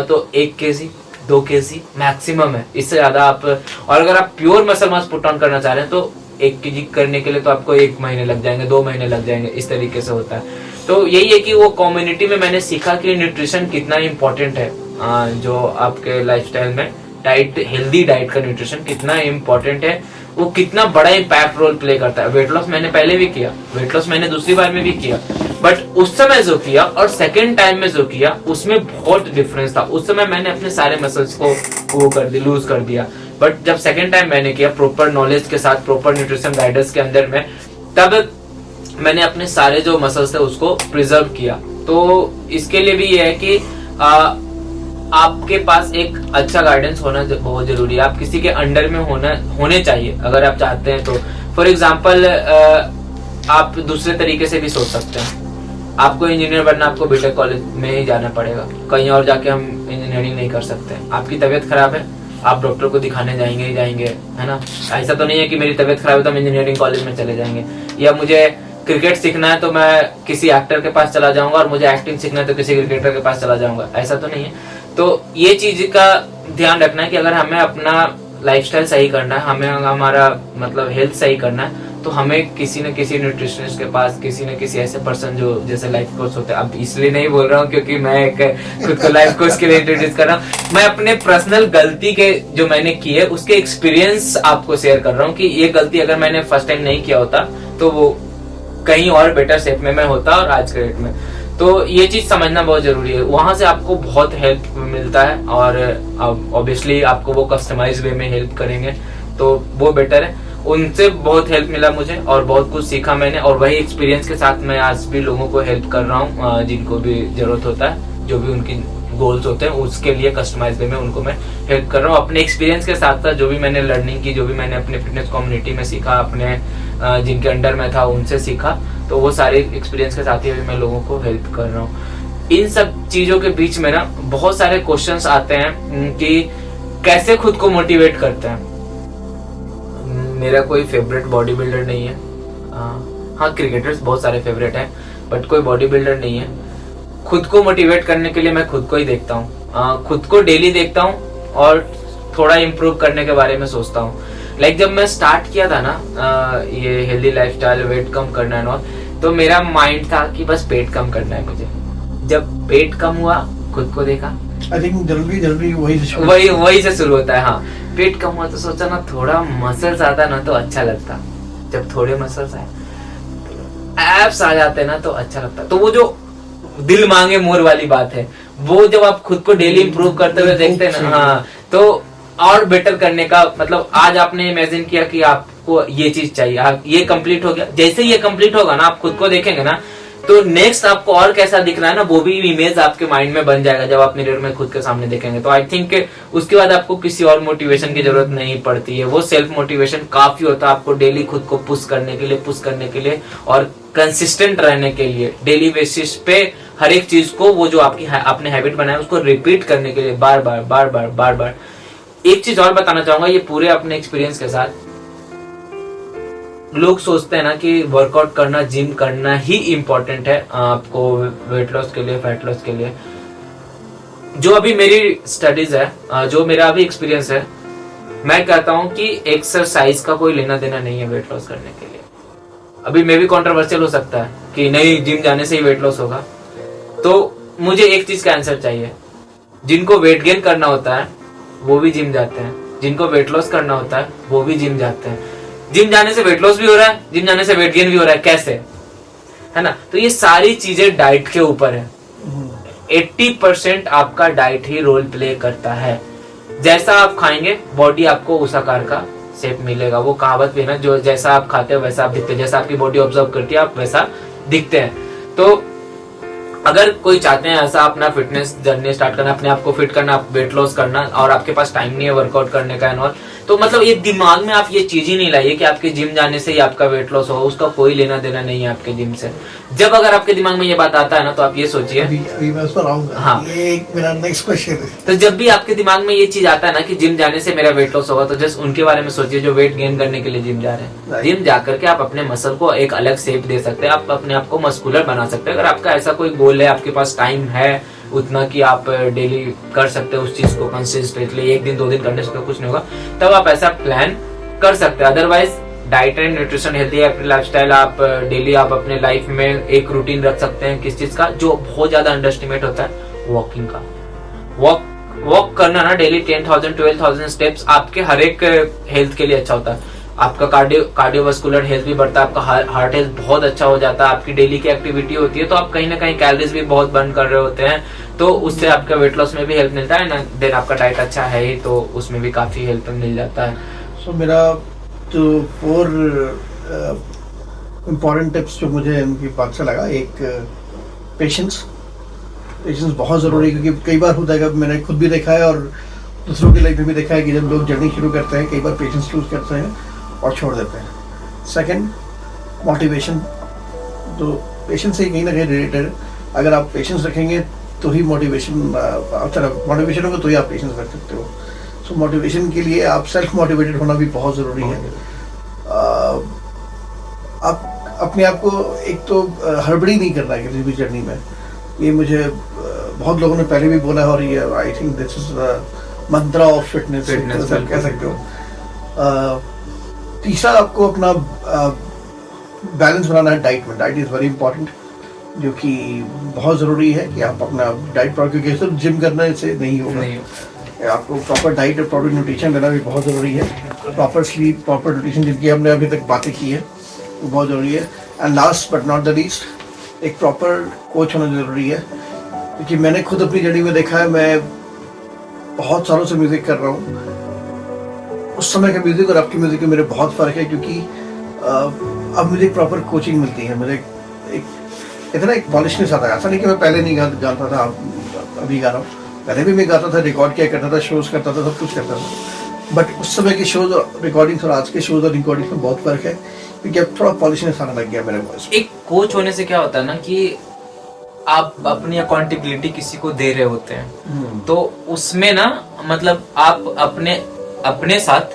तो 1 kg 2 kg मैक्सिमम है, इससे ज्यादा आप। और अगर आप pure muscle mass put on करना चाह रहे हैं तो 1 kg करने के लिए तो आपको 1 महीने लग जाएंगे, 2 महीने लग जाएंगे, इस तरीके से होता है। तो यही है कि वो कम्युनिटी में मैंने सीखा कि न्यूट्रिशन कितना इंपॉर्टेंट है, जो आपके लाइफस्टाइल में डाइट, हेल्दी डाइट का न्यूट्रिशन कितना इंपॉर्टेंट है, वो कितना बड़ा इम्पैक्ट रोल प्ले करता है। वेट लॉस मैंने पहले भी किया, वेट लॉस मैंने दूसरी बार में भी किया, बट उस समय जो किया और सेकेंड टाइम में जो किया उसमें बहुत डिफरेंस था। उस समय मैंने अपने सारे मसल्स को वो कर दिया, लूज कर दिया, बट जब सेकेंड टाइम मैंने किया प्रॉपर नॉलेज के साथ, प्रॉपर न्यूट्रिशन गाइडेंस के अंदर में, तब मैंने अपने सारे जो मसल्स थे उसको प्रिजर्व किया। तो इसके लिए भी ये है कि आपके पास एक अच्छा गाइडेंस होना बहुत जरूरी है। आप किसी के अंडर में होने चाहिए अगर आप चाहते हैं तो। फॉर एग्जाम्पल आप दूसरे तरीके से भी सोच सकते हैं। आपको इंजीनियर बनना, आपको बीटेक कॉलेज में ही जाना पड़ेगा, कहीं और जाके हम इंजीनियरिंग नहीं कर सकते। आपकी तबीयत खराब है, आप डॉक्टर को दिखाने जाएंगे ही जाएंगे, है ना। ऐसा तो नहीं है कि मेरी तबीयत खराब है तो हम इंजीनियरिंग कॉलेज में चले जाएंगे, या मुझे क्रिकेट सीखना है तो मैं किसी एक्टर के पास चला जाऊंगा, और मुझे एक्टिंग सीखना है तो किसी क्रिकेटर के पास चला जाऊंगा। ऐसा तो नहीं है। तो ये चीज का ध्यान रखना है कि अगर हमें अपना लाइफस्टाइल सही करना है, हमें हमारा मतलब हेल्थ सही करना है, तो हमें किसी न किसी न्यूट्रिशनिस्ट के पास, किसी न किसी ऐसे पर्सन जो जैसे लाइफ कोच होते हैं। अब इसलिए नहीं बोल रहा हूँ क्योंकि मैं एक खुद को लाइफ कोच के लिए इंट्रोड्यूस कर रहा हूँ, मैं अपने पर्सनल गलती के जो मैंने की है उसके एक्सपीरियंस आपको शेयर कर रहा हूँ कि ये गलती अगर मैंने फर्स्ट टाइम नहीं किया होता तो वो कहीं और बेटर शेप में मैं होता और आज के डेट में। तो ये चीज समझना बहुत जरूरी है। वहां से आपको बहुत हेल्प मिलता है, और ऑब्वियसली आपको वो कस्टमाइज वे में हेल्प करेंगे तो वो बेटर है। उनसे बहुत हेल्प मिला मुझे और बहुत कुछ सीखा मैंने, और वही एक्सपीरियंस के साथ मैं आज भी लोगों को हेल्प कर रहा हूँ जिनको भी जरूरत होता है, जो भी उनकी गोल्स होते हैं उसके लिए कस्टमाइज वे में उनको मैं हेल्प कर रहा हूँ। अपने एक्सपीरियंस के साथ साथ जो भी मैंने लर्निंग की, जो भी मैंने अपने फिटनेस कम्युनिटी में सीखा, अपने जिनके अंडर में था उनसे सीखा, तो वो सारे एक्सपीरियंस के साथ ही अभी मैं लोगों को हेल्प कर रहा हूँ। इन सब चीजों के बीच में ना बहुत सारे क्वेश्चंस आते हैं कि कैसे खुद को मोटिवेट करते हैं। मेरा कोई फेवरेट बॉडी बिल्डर नहीं है। हाँ, क्रिकेटर्स बहुत सारे फेवरेट हैं, बट कोई बॉडी बिल्डर नहीं है। खुद को मोटिवेट करने के लिए मैं खुद को ही देखता हूँ, खुद को डेली देखता हूँ और थोड़ा इम्प्रूव करने के बारे में सोचता हूँ। लाइक जब मैं स्टार्ट किया था ना ये हेल्दी लाइफस्टाइल, वेट कम करना है, तो मेरा माइंड था कि बस पेट कम करना है मुझे। जब पेट कम हुआ, खुद को देखा, आई थिंक जल्दी वही से शुरू होता है। हाँ, पेट कम हुआ तो सोचा ना थोड़ा मसल्स आता ना तो अच्छा लगता। जब थोड़े मसल्स आए, एब्स आ जाते ना तो अच्छा लगता। तो वो जो दिल मांगे मोर वाली बात है, वो जब आप खुद को डेली इंप्रूव करते हुए देखते हैं ना, हाँ, तो और बेटर करने का मतलब आज आपने इमेजिन किया कि आपको ये चीज चाहिए, ये कंप्लीट हो गया। जैसे ये कंप्लीट होगा ना, आप खुद को देखेंगे ना, तो नेक्स्ट आपको और कैसा दिख रहा है ना, वो भी इमेज आपके माइंड में बन जाएगा जब आप मिरर में खुद के सामने देखेंगे। तो आई थिंक उसके बाद आपको किसी और मोटिवेशन की जरूरत नहीं पड़ती है। वो सेल्फ मोटिवेशन काफी होता है आपको डेली खुद को पुश करने के लिए और कंसिस्टेंट रहने के लिए। डेली बेसिस पे हर एक चीज को, वो जो आपने हैबिट बनाया उसको रिपीट करने के लिए बार बार। एक चीज और बताना चाहूंगा, ये पूरे अपने एक्सपीरियंस के साथ, लोग सोचते हैं ना कि वर्कआउट करना, जिम करना ही इम्पोर्टेंट है आपको वेट लॉस के लिए, फैट लॉस के लिए। जो अभी मेरी स्टडीज है, जो मेरा अभी एक्सपीरियंस है, मैं कहता हूं कि एक्सरसाइज का कोई लेना देना नहीं है वेट लॉस करने के लिए। अभी मे भी कंट्रोवर्शियल हो सकता है कि नहीं जिम जाने से ही वेट लॉस होगा, तो मुझे एक चीज का आंसर चाहिए। जिनको वेट गेन करना होता है वो भी जिम जाते हैं, जिनको वेट लॉस करना होता है वो भी जिम जाते हैं। जिम जाने से वेट लॉस भी हो रहा है, जिम जाने से वेट गेन भी हो रहा है, कैसे, है ना। तो ये सारी चीजें डाइट के ऊपर है। 80% आपका डाइट ही रोल प्ले करता है। जैसा आप खाएंगे, बॉडी आपको उस आकार का शेप मिलेगा। वो कहावत भी है ना, जो जैसा आप खाते हो वैसा आप दिखते हैं, जैसा आपकी बॉडी ऑब्जर्व करती है आप वैसा दिखते हैं। तो अगर कोई चाहते हैं ऐसा अपना फिटनेस जर्नी स्टार्ट करना, अपने आप को फिट करना, वेट लॉस करना, और आपके पास टाइम नहीं है वर्कआउट करने का एंड, तो मतलब ये दिमाग में आप ये चीज ही नहीं लाइए कि आपके जिम जाने से ही आपका वेट लॉस हो। उसका कोई लेना देना नहीं है आपके जिम से। जब अगर आपके दिमाग में ये बात आता है ना, तो आप ये सोचिए, अभी मैं उस पर आऊंगा। हाँ, ये एक मेरा नेक्स्ट क्वेश्चन है। तो जब भी आपके दिमाग में ये चीज आता है ना कि जिम जाने से मेरा वेट लॉस होगा, तो जस्ट उनके बारे में सोचिए जो वेट गेन करने के लिए जिम जा रहे हैं। जिम जाकर के आप अपने मसल को एक अलग शेप दे सकते हैं, आप अपने आप को मस्कुलर बना सकते हैं। अगर आपका ऐसा कोई गोल है, आपके पास टाइम है उतना कि आप डेली कर सकते हो उस चीज को कंसिस्टेंटली, एक दिन 2 दिन करने से कुछ नहीं होगा, तब आप ऐसा प्लान कर सकते हैं। Otherwise diet and nutrition, healthy lifestyle, आप डेली आप अपने लाइफ में एक रूटीन रख सकते हैं। किस चीज का जो बहुत ज्यादा अंडरएस्टिमेट होता है, वॉकिंग का। वॉक करना ना डेली 10,000 12,000 स्टेप्स आपके हर एक हेल्थ के लिए अच्छा होता है। आपका कार्डियोवास्कुलर हेल्थ भी बढ़ता है, आपका हार्ट हेल्थ बहुत अच्छा हो जाता है। आपकी डेली की एक्टिविटी होती है तो आप कहीं ना कहीं कैलोरीज भी बहुत बर्न कर रहे होते हैं, तो उससे आपका वेट लॉस में भी हेल्प मिलता है ना। देन आपका डाइट अच्छा है ही तो उसमें भी काफी हेल्प मिल जाता है। सो मेरा जो 4 इम्पोर्टेंट टिप्स जो मुझे उनकी बात से लगा, एक पेशेंस, पेशेंस बहुत ज़रूरी है, क्योंकि कई बार होता है कि मैंने खुद भी देखा है और दूसरों की लाइफ में भी देखा है कि जब लोग जर्नी शुरू करते हैं कई बार पेशेंस लूज करते हैं और छोड़ देते हैं। सेकंड, मोटिवेशन, तो पेशेंस से कहीं ना कहीं रिलेटेड, अगर आप पेशेंस रखेंगे तो ही मोटिवेशन मोटिवेशन होगा तो ही आप पेशेंस रख सकते हो। सो मोटिवेशन के लिए आप सेल्फ मोटिवेटेड होना भी बहुत ज़रूरी है। आप अपने आप को एक तो हड़बड़ी नहीं करना है किसी भी जर्नी में, ये मुझे बहुत लोगों ने पहले भी बोला है और ये I think this is Mantra of fitness आप कह सकते हो। तीसरा, आपको अपना बैलेंस बनाना है डाइट में। डाइट इज़ वेरी इंपॉर्टेंट, जो कि बहुत ज़रूरी है कि आप अपना डाइट, क्योंकि सिर्फ जिम करने से नहीं होगा, आपको प्रॉपर डाइट और प्रॉपर न्यूट्रिशन लेना भी बहुत ज़रूरी है। प्रॉपर स्लीप, प्रॉपर न्यूट्रिशन, जिनकी हमने अभी तक बातें की है, वो बहुत ज़रूरी है। And last but not the least, एक प्रॉपर कोच होना ज़रूरी है, क्योंकि मैंने खुद अपनी जर्नी में देखा है, मैं बहुत सालों से म्यूज़िक कर रहा हूँ। उस समय का म्यूज़िक और अब के म्यूज़िक में मेरे बहुत फ़र्क है, क्योंकि अब मुझे प्रॉपर कोचिंग मिलती है, मुझे एक इतना एक पॉलिशनेस आता है। ऐसा नहीं कि मैं पहले नहीं गाता था, अभी गा रहा हूँ, पहले भी मैं गाता था, रिकॉर्ड किया करता था, शोज़ करता था, सब कुछ करता था, बट उस समय के शोज़ और रिकॉर्डिंग्स और आज के शोज़ और रिकॉर्डिंग्स में बहुत फ़र्क है, क्योंकि अब थोड़ा पॉलिशनेस आने लग गया मेरे वॉइस। एक कोच होने से क्या होता है ना कि आप अपनी अकाउंटेबिलिटी किसी को दे रहे होते हैं, तो उसमें ना मतलब आप अपने साथ,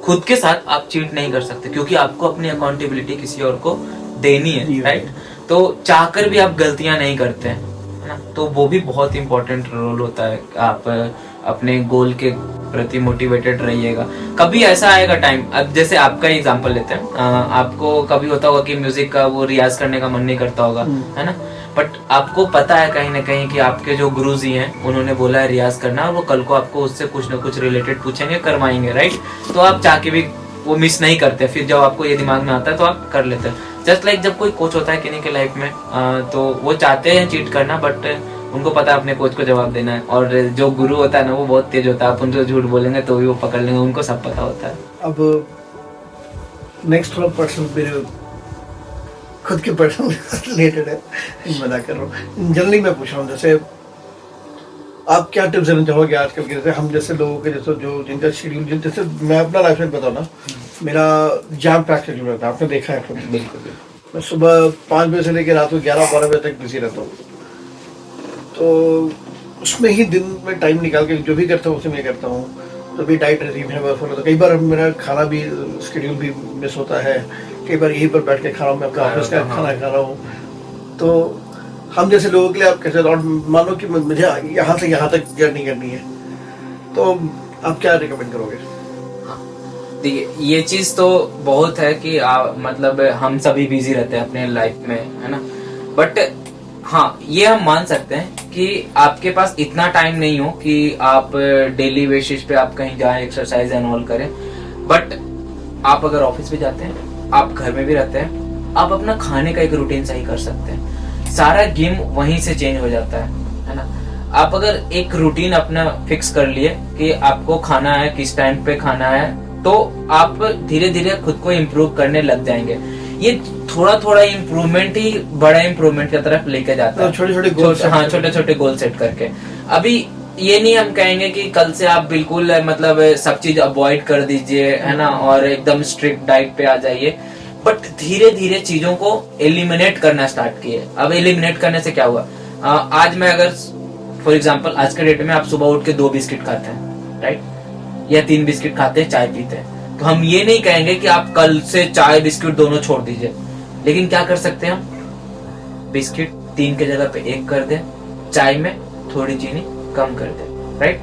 खुद के साथ आप चीट नहीं कर सकते, क्योंकि आपको अपनी अकाउंटेबिलिटी किसी और को देनी है, राइट? तो चाहकर भी आप गलतियां नहीं करते हैं, है ना? तो वो भी बहुत इंपॉर्टेंट रोल होता है। आप अपने गोल के प्रति मोटिवेटेड रहिएगा। कभी ऐसा आएगा टाइम, अब जैसे आपका एग्जांपल लेते हैं, आपको कभी होता होगा कि म्यूजिक का वो रियाज करने का मन नहीं करता होगा, है ना? बट आपको पता है कहीं ना कहीं कि आपके जो गुरुजी हैं उन्होंने बोला है रियाज करना, और वो कल को आपको उससे कुछ ना कुछ रिलेटेड पूछेंगे, करवाएंगे, राइट? तो आप चाह के भी वो मिस नहीं करते, फिर जब आपको ये दिमाग में आता है तो आप कर लेते हैं। जस्ट लाइक जब कोई कोच होता है किन्हीं के लाइफ में, तो वो चाहते हैं चीट करना, बट उनको पता है अपने कोच को जवाब देना है। और जो गुरु होता है ना, वो बहुत तेज होता है, आप उनको झूठ बोलेंगे तो भी वो पकड़ लेंगे, उनको सब पता होता है। अब नेक्स्ट थोड़ा पर्सनल, मेरे खुद के पर्सनल रिलेटेड है, मना कर रहा हूँ, जनरली मैं पूछ रहा हूँ, जैसे आप क्या टिप्स देना चाहोगे आजकल के, जैसे हम जैसे लोगों के, जैसे जो जिनका शेड्यूल, जैसे मैं अपना लाइफ में बताऊँ ना, मेरा जैम पैक शेड्यूल रहता है, आपने देखा है खुद। बिल्कुल। मैं सुबह 5 बजे से लेकर रात को 11-12 बजे तक बिजी रहता हूँ, तो उसमें ही दिन में टाइम निकाल के जो भी करता हूँ उसे मैं करता हूँ। तो भी डाइट रिजीम है बस, तो कई बार मेरा खाना भी शेड्यूल भी मिस होता है, कई बार यहीं पर बैठ के खा रहा हूँ, मैं अपना ऑफिस का खाना खा रहा हूँ। तो हम जैसे लोगों के लिए आप कैसे, और मान लो कि मुझे यहाँ से यहाँ तक जर्नी करनी है, तो आप क्या रिकमेंड करोगे? देखिए, ये चीज तो बहुत है कि मतलब हम सभी बिजी रहते हैं अपने लाइफ में, है ना? बट हाँ, ये हम मान सकते हैं कि आपके पास इतना टाइम नहीं हो कि आप डेली बेसिस पे आप कहीं जाएं, एक्सरसाइज एंड ऑल करें। बट आप अगर ऑफिस भी जाते हैं, आप घर में भी रहते हैं, आप अपना खाने का एक रूटीन सही कर सकते हैं। सारा गेम वहीं से चेंज हो जाता है ना? आप अगर एक रूटीन अपना फिक्स कर लिए कि आपको खाना है, किस टाइम पे खाना है, तो आप धीरे धीरे खुद को इम्प्रूव करने लग जाएंगे। ये थोड़ा थोड़ा इम्प्रूवमेंट ही बड़ा इम्प्रूवमेंट की तरफ लेके जाता है, छोटे छोटे गोल सेट करके। अभी ये नहीं हम कहेंगे कि कल से आप बिल्कुल मतलब सब चीज अवॉइड कर दीजिए, है ना, और एकदम स्ट्रिक्ट डाइट पे आ जाइए, बट धीरे धीरे चीजों को एलिमिनेट करना स्टार्ट किए। अब एलिमिनेट करने से क्या हुआ, आज मैं अगर फॉर एग्जांपल आज के डेट में आप सुबह उठ के 2 बिस्किट खाते हैं, राइट, या 3 बिस्किट खाते हैं, चाय पीते हैं, तो हम ये नहीं कहेंगे कि आप कल से चाय बिस्किट दोनों छोड़ दीजिए। लेकिन क्या कर सकते हैं हम, बिस्किट 3 के जगह पे 1 कर दें, चाय में थोड़ी चीनी कम कर दें, राइट?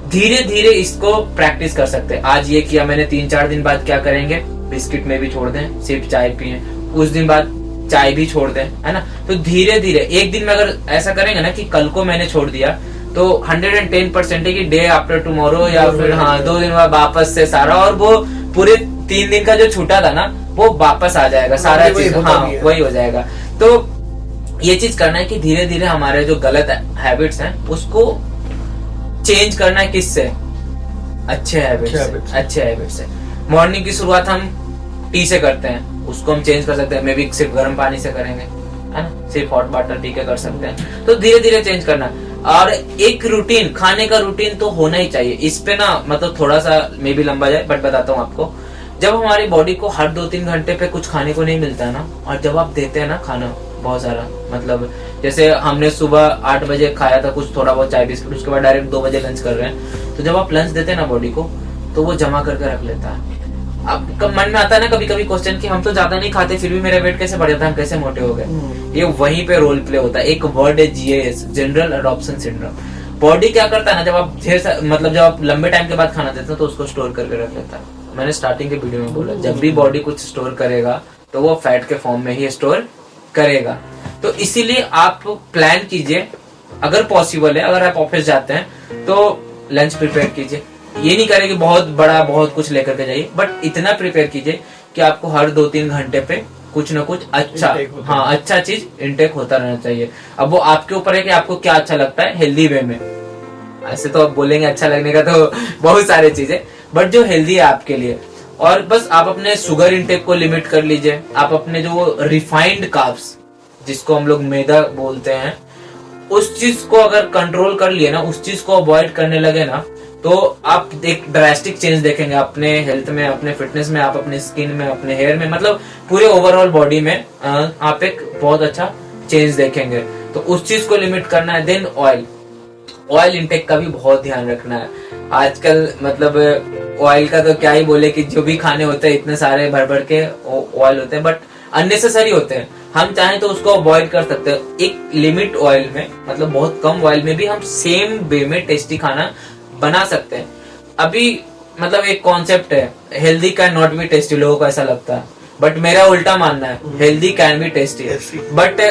धीरे धीरे इसको प्रैक्टिस कर सकते हैं। आज ये किया मैंने, 3-4 दिन बाद क्या करेंगे, बिस्किट में भी छोड़ दें, सिर्फ चाय पिए, उस दिन बाद चाय भी छोड़ दें, है ना? तो धीरे धीरे एक दिन में अगर ऐसा करेंगे ना कि कल को मैंने छोड़ दिया, तो 110% है कि डे आफ्टर टुमारो या फिर 2 दिन बाद वापस से सारा, और वो पूरे 3 दिन का जो छूटा था ना वो वापस आ जाएगा, सारा चीज वही हो जाएगा। तो ये चीज करना है कि धीरे धीरे हमारे जो गलत हैबिट्स हैं उसको चेंज करना है। किससे? अच्छे हैबिट्स से। मॉर्निंग की शुरुआत हम टी से करते हैं, उसको हम चेंज कर सकते हैं, मे बी सिर्फ गर्म पानी से करेंगे, है ना? सिर्फ हॉट वाटर पी के कर सकते हैं। तो धीरे धीरे चेंज करना, और एक रूटीन, खाने का रूटीन तो होना ही चाहिए। इस पे ना मतलब थोड़ा सा मे भी लंबा जाए, बट बताता हूँ आपको। जब हमारी बॉडी को हर 2-3 घंटे पे कुछ खाने को नहीं मिलता है ना, और जब आप देते हैं ना खाना बहुत सारा, मतलब जैसे हमने सुबह 8 बजे खाया था कुछ थोड़ा बहुत चाय बिस्किट, उसके बाद डायरेक्ट 2 बजे लंच कर रहे हैं, तो जब आप लंच देते हैं ना बॉडी को, तो वो जमा करके रख लेता है। अब मन में आता है ना कभी कभी क्वेश्चन कि हम तो ज्यादा नहीं खाते फिर भी मेरा वेट कैसे बढ़ जाता है, हम कैसे मोटे हो गए। ये वहीं पे रोल प्ले होता है। एक वर्ड है GAS, general adoption syndrome. Body क्या करता है ना, जब आप मतलब जब आप लंबे टाइम के बाद खाना देते हो तो उसको स्टोर करके रख लेता है। मैंने स्टार्टिंग के वीडियो में बोला, जब भी बॉडी कुछ स्टोर करेगा तो वो फैट के फॉर्म में ही स्टोर करेगा। तो इसीलिए आप प्लान कीजिए, अगर पॉसिबल है, अगर आप ऑफिस जाते हैं तो लंच प्रिपेयर कीजिए। ये नहीं करें कि बहुत बड़ा बहुत कुछ लेकर के जाइए, बट इतना प्रिपेयर कीजिए कि आपको हर 2-3 घंटे पे कुछ ना कुछ अच्छा, अच्छा चीज इंटेक होता रहना चाहिए। अब वो आपके ऊपर है कि आपको क्या अच्छा लगता है हेल्दी वे में। ऐसे तो आप बोलेंगे अच्छा लगने का तो बहुत सारे चीजें, बट जो हेल्दी है आपके लिए। और बस आप अपने शुगर इंटेक को लिमिट कर लीजिए। आप अपने जो रिफाइंड कार्ब्स, जिसको हम लोग मैदा बोलते हैं, उस चीज को अगर कंट्रोल कर लिए ना, उस चीज को अवॉइड करने लगे ना, तो आप एक ड्रास्टिक चेंज देखेंगे अपने हेल्थ में, अपने फिटनेस में, आप अपने स्किन में, अपने हेयर में, मतलब पूरे ओवरऑल बॉडी में आप एक बहुत अच्छा चेंज देखेंगे। तो उस चीज को लिमिट करना है। देन ऑयल इंटेक का भी बहुत ध्यान रखना है। आजकल मतलब ऑयल का तो क्या ही बोले कि जो भी खाने होते हैं इतने सारे भर भर के ऑयल होते हैं, बट अननेसेसरी होते हैं। हम चाहें तो उसको अवॉइड कर सकते हैं एक लिमिट ऑयल में, मतलब बहुत कम ऑयल में भी हम सेम वे में टेस्टी खाना बना सकते हैं। अभी मतलब एक कॉन्सेप्ट है, healthy can not be tasty, लोगों को ऐसा लगता है, बट मेरा उल्टा मानना है, healthy can be tasty. But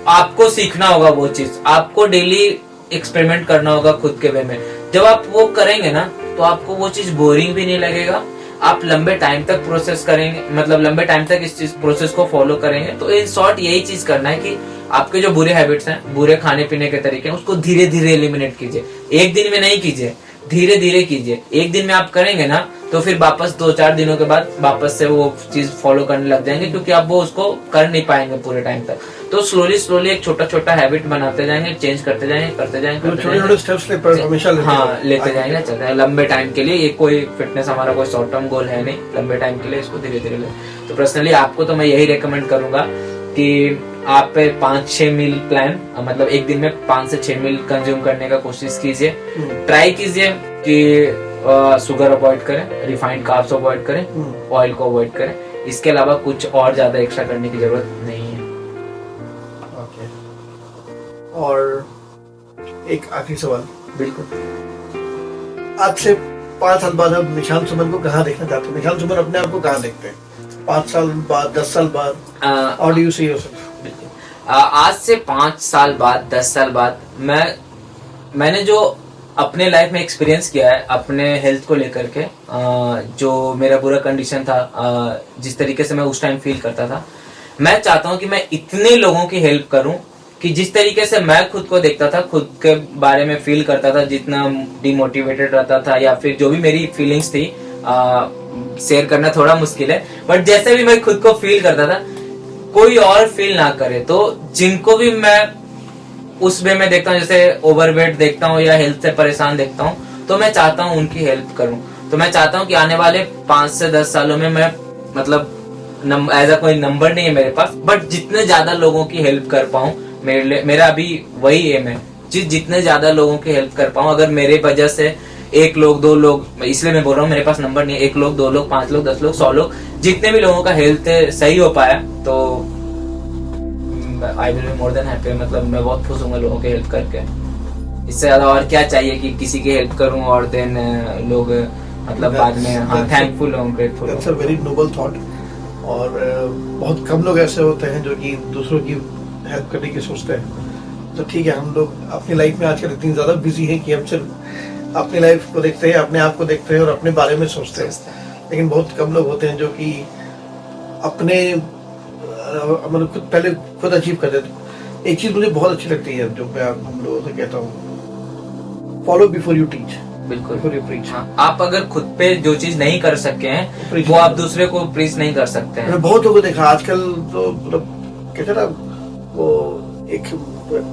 आपको सीखना होगा वो चीज, आपको डेली एक्सपेरिमेंट करना होगा खुद के वे में। जब आप वो करेंगे ना तो आपको वो चीज बोरिंग भी नहीं लगेगा, आप लंबे टाइम तक प्रोसेस करेंगे, मतलब लंबे टाइम तक इस चीज प्रोसेस को फॉलो करेंगे। तो इन शॉर्ट यही चीज करना है कि आपके जो बुरे हैबिट्स हैं, बुरे खाने पीने के तरीके हैं, उसको धीरे धीरे एलिमिनेट कीजिए। एक दिन में नहीं कीजिए, धीरे धीरे कीजिए। एक दिन में आप करेंगे ना तो फिर वापस 2-4 दिनों के बाद वापस से वो चीज फॉलो करने लग जाएंगे, क्योंकि आप वो उसको कर नहीं पाएंगे पूरे टाइम तक। तो स्लोली एक छोटा छोटा हैबिट बनाते जाएंगे, चेंज करते जाएंगे, छोटे स्टेप्स लेते जाएंगे, चलते हैं लंबे टाइम के लिए। ये कोई फिटनेस हमारा कोई शॉर्ट टर्म गोल है नहीं, लंबे टाइम के लिए इसको धीरे धीरे ले। तो पर्सनली आपको तो मैं यही रेकमेंड करूंगा कि आप 5-6 मील प्लान, मतलब एक दिन में 5 से 6 मील कंज्यूम करने का कोशिश कीजिए। ट्राई कीजिए कि शुगर अवॉइड करें, रिफाइंड कार्ब्स अवॉइड करें, ऑयल को अवॉइड करें। इसके अलावा कुछ और ज्यादा एक्स्ट्रा करने की जरूरत नहीं है। ओके। और एक आखिरी सवाल, बिल्कुल, आज से 5 साल बाद अब निशान सुमन को कहाँ देखना चाहते हैं? निशान सुमन अपने आप को कहाँ देखते हैं 5 साल बाद, 10 साल बाद? How do you see yourself? आज से 5 साल बाद, 10 साल बाद मैंने जो अपने लाइफ में एक्सपीरियंस किया है अपने हेल्थ को लेकर के, जो मेरा बुरा कंडीशन था, जिस तरीके से मैं उस टाइम फील करता था, मैं चाहता हूं कि मैं इतने लोगों की हेल्प करूं कि जिस तरीके से मैं खुद को देखता था, खुद के बारे में फील करता था, जितना डिमोटिवेटेड रहता था या फिर जो भी मेरी फीलिंग्स थी, शेयर करना थोड़ा मुश्किल है, बट जैसे भी मैं खुद को फील करता था कोई और फील ना करे। तो जिनको भी मैं उस वे में देखता हूँ, जैसे ओवरवेट देखता हूँ या हेल्थ से परेशान देखता हूँ, तो मैं चाहता हूँ उनकी हेल्प करूँ। तो मैं चाहता हूँ कि आने वाले 5 से 10 सालों में मैं, मतलब ऐसा कोई नंबर नहीं है मेरे पास, बट जितने ज्यादा लोगों की हेल्प कर पाऊँ मेरे लिए, मेरा अभी वही एम है, जितने ज्यादा लोगों की हेल्प कर पाऊँ। अगर मेरे वजह से 1 लोग 2 लोग, इसलिए मैं बोल रहा हूँ मेरे पास नंबर नहीं है, 1 लोग 2 लोग 5 लोग 10 लोग 100 लोग, जितने भी लोगों का हेल्थ सही हो पाया तो I will be more than happy. मतलब मैं बहुत खुश हूँ लोगों की हेल्प करके। इससे ज्यादा और क्या चाहिए कि किसी की हेल्प करूं और देन लोग मतलब बाद में थैंकफुल हों, grateful. That's a very noble thought. और बहुत कम लोग ऐसे होते हैं जो कि दूसरों की हेल्प करने की सोचते हैं। तो ठीक है, हम लोग अपनी लाइफ में आजकल इतनी ज्यादा बिजी हैं कि हम सिर्फ अपनी लाइफ को देखते हैं, अपने आप को देखते हैं और अपने बारे में सोचते हैं। लेकिन बहुत कम लोग होते हैं जो कि अपने मतलब पहले खुद अचीव कर देते। एक चीज मुझे बहुत अच्छी लगती है जो मैं हम लोगों से कहता हूँ, फॉलो बिफोर यू टीच। बिल्कुल, बिफोर यू प्रीच। आप अगर खुद पे जो चीज नहीं कर सके हैं वो आप दूसरे को प्रीच नहीं कर सकते हैं। बहुत लोगों को देखा आजकल, तो मतलब कहते ना वो एक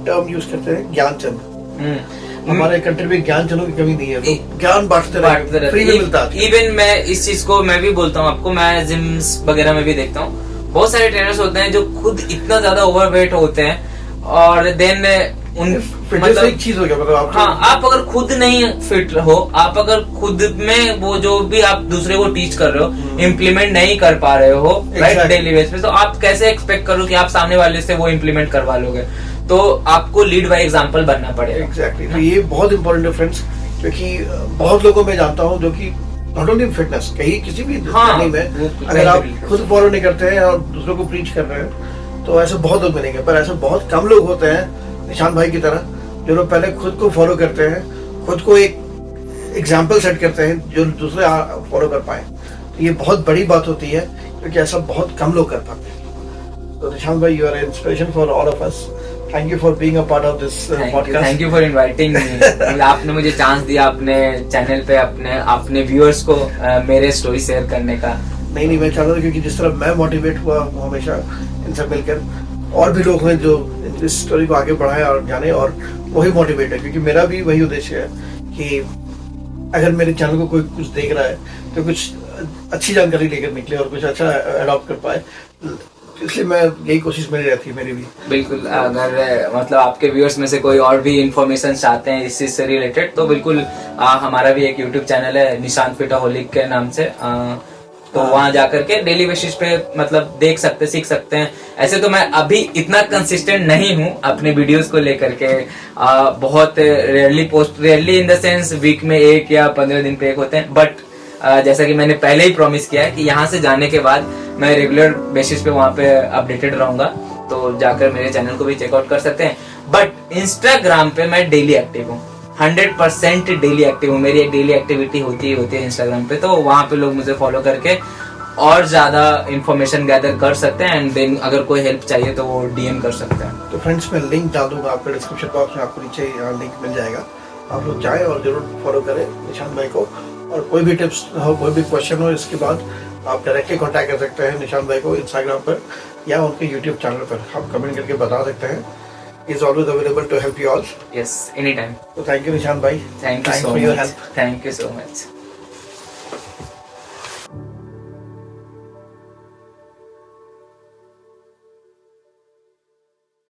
टर्म यूज करते हैं ज्ञान चंद। हमारे कंट्री में ज्ञान चंदों की कमी नहीं है, तो ज्ञान बांटते रहते, फ्री में मिलता है। इवन मैं इस चीज को मैं भी बोलता हूँ आपको, मैं जिम्स वगैरह में भी देखता हूँ, बहुत सारे ट्रेनर्स होते हैं जो खुद इतना ज्यादा ओवरवेट होते हैं और देन उन मतलब एक चीज हो गया, मतलब हाँ, आप अगर खुद नहीं फिट हो, आप अगर खुद में वो जो भी आप दूसरे को टीच कर रहे हो इम्प्लीमेंट नहीं कर पा रहे हो राइट डेली बेस पे, तो आप कैसे एक्सपेक्ट करो कि आप सामने वाले से वो इम्प्लीमेंट करवा लोगे? तो आपको लीड बाय एग्जांपल बनना पड़ेगा। एग्जैक्टली, तो ये बहुत इंपॉर्टेंट है फ्रेंड्स, क्योंकि बहुत लोगों में जानता हूँ जो कि नॉट ओनली फिटनेस, कहीं किसी भी जर्नी में अगर आप खुद फॉलो नहीं करते हैं और दूसरों को प्रीच कर रहे हैं तो ऐसे बहुत लोग मिलेंगे, पर ऐसे बहुत कम लोग होते हैं निशान भाई की तरह जो लोग पहले खुद को फॉलो करते हैं, खुद को एक एग्जाम्पल सेट करते हैं जो दूसरे फॉलो कर पाए। तो ये बहुत बड़ी बात होती है क्योंकि ऐसा बहुत कम लोग कर पाते हैं। तो निशान भाई, you are inspiration for all of us. Thank you for being a part of this podcast. Thank you for inviting me. आपने मुझे चांस दिया अपने चैनल पे अपने व्यूअर्स को मेरे स्टोरी शेयर करने का। नहीं, मैं चाहता था क्योंकि जिस तरह मैं मोटिवेट हुआ हूँ हमेशा इनसे मिलकर, और भी लोग हैं जो इस स्टोरी को आगे बढ़ाएं और जाने, और वही मोटिवेट है क्योंकि मेरा भी वही उद्देश्य है कि अगर मेरे चैनल को कोई कुछ देख रहा है तो कुछ अच्छी जानकारी लेकर निकले और कुछ अच्छा अडॉप्ट कर पाए, इसलिए मैं यही कोशिश मेरी रहती है, मेरी भी। बिल्कुल, अगर मतलब आपके व्यूअर्स में से कोई और भी इंफॉर्मेशन चाहते हैं इस चीज से रिलेटेड तो बिल्कुल हमारा भी एक यूट्यूब चैनल है निशान फिटाहोलिक के नाम से, तो वहां जाकर के डेली बेसिस पे मतलब देख सकते, सीख सकते हैं। ऐसे तो मैं अभी इतना कंसिस्टेंट नहीं हूँ अपने वीडियोस को लेकर के, बहुत rarely in the sense week में 1 या 15 दिन पे 1 होते हैं, बट जैसा कि मैंने पहले ही प्रॉमिस किया है कि यहाँ से जाने के बाद मैं रेगुलर बेसिस पे वहाँ पे अपडेटेड रहूंगा, तो जाकर मेरे चैनल को भी चेकआउट कर सकते हैं। बट इंस्टाग्राम पे मैं डेली एक्टिव हूँ, 100% डेली एक्टिव हूँ, मेरी एक डेली एक्टिविटी होती है इंस्टाग्राम पे, तो वहाँ पे लोग मुझे फॉलो करके और ज्यादा इंफॉर्मेशन गैदर कर सकते हैं, एंड देन अगर कोई हेल्प चाहिए तो वो डीएम कर सकते हैं। तो फ्रेंड्स, मैं लिंक डाल दूंगा आपके डिस्क्रिप्शन बॉक्स में, आपको नीचे लिंक मिल जाएगा, आप लोग जाएं और जरूर फॉलो करें निशान भाई को। और कोई भी टिप्स हो, कोई भी क्वेश्चन हो, इसके बाद आप डायरेक्टली कॉन्टैक्ट कर सकते हैं निशान भाई को इंस्टाग्राम पर या उनके यूट्यूब चैनल पर, आप कमेंट करके बता सकते हैं। He is always available to help you all. Yes, anytime. So thank you Nishan bhai. Thank you so much. Thank you so much.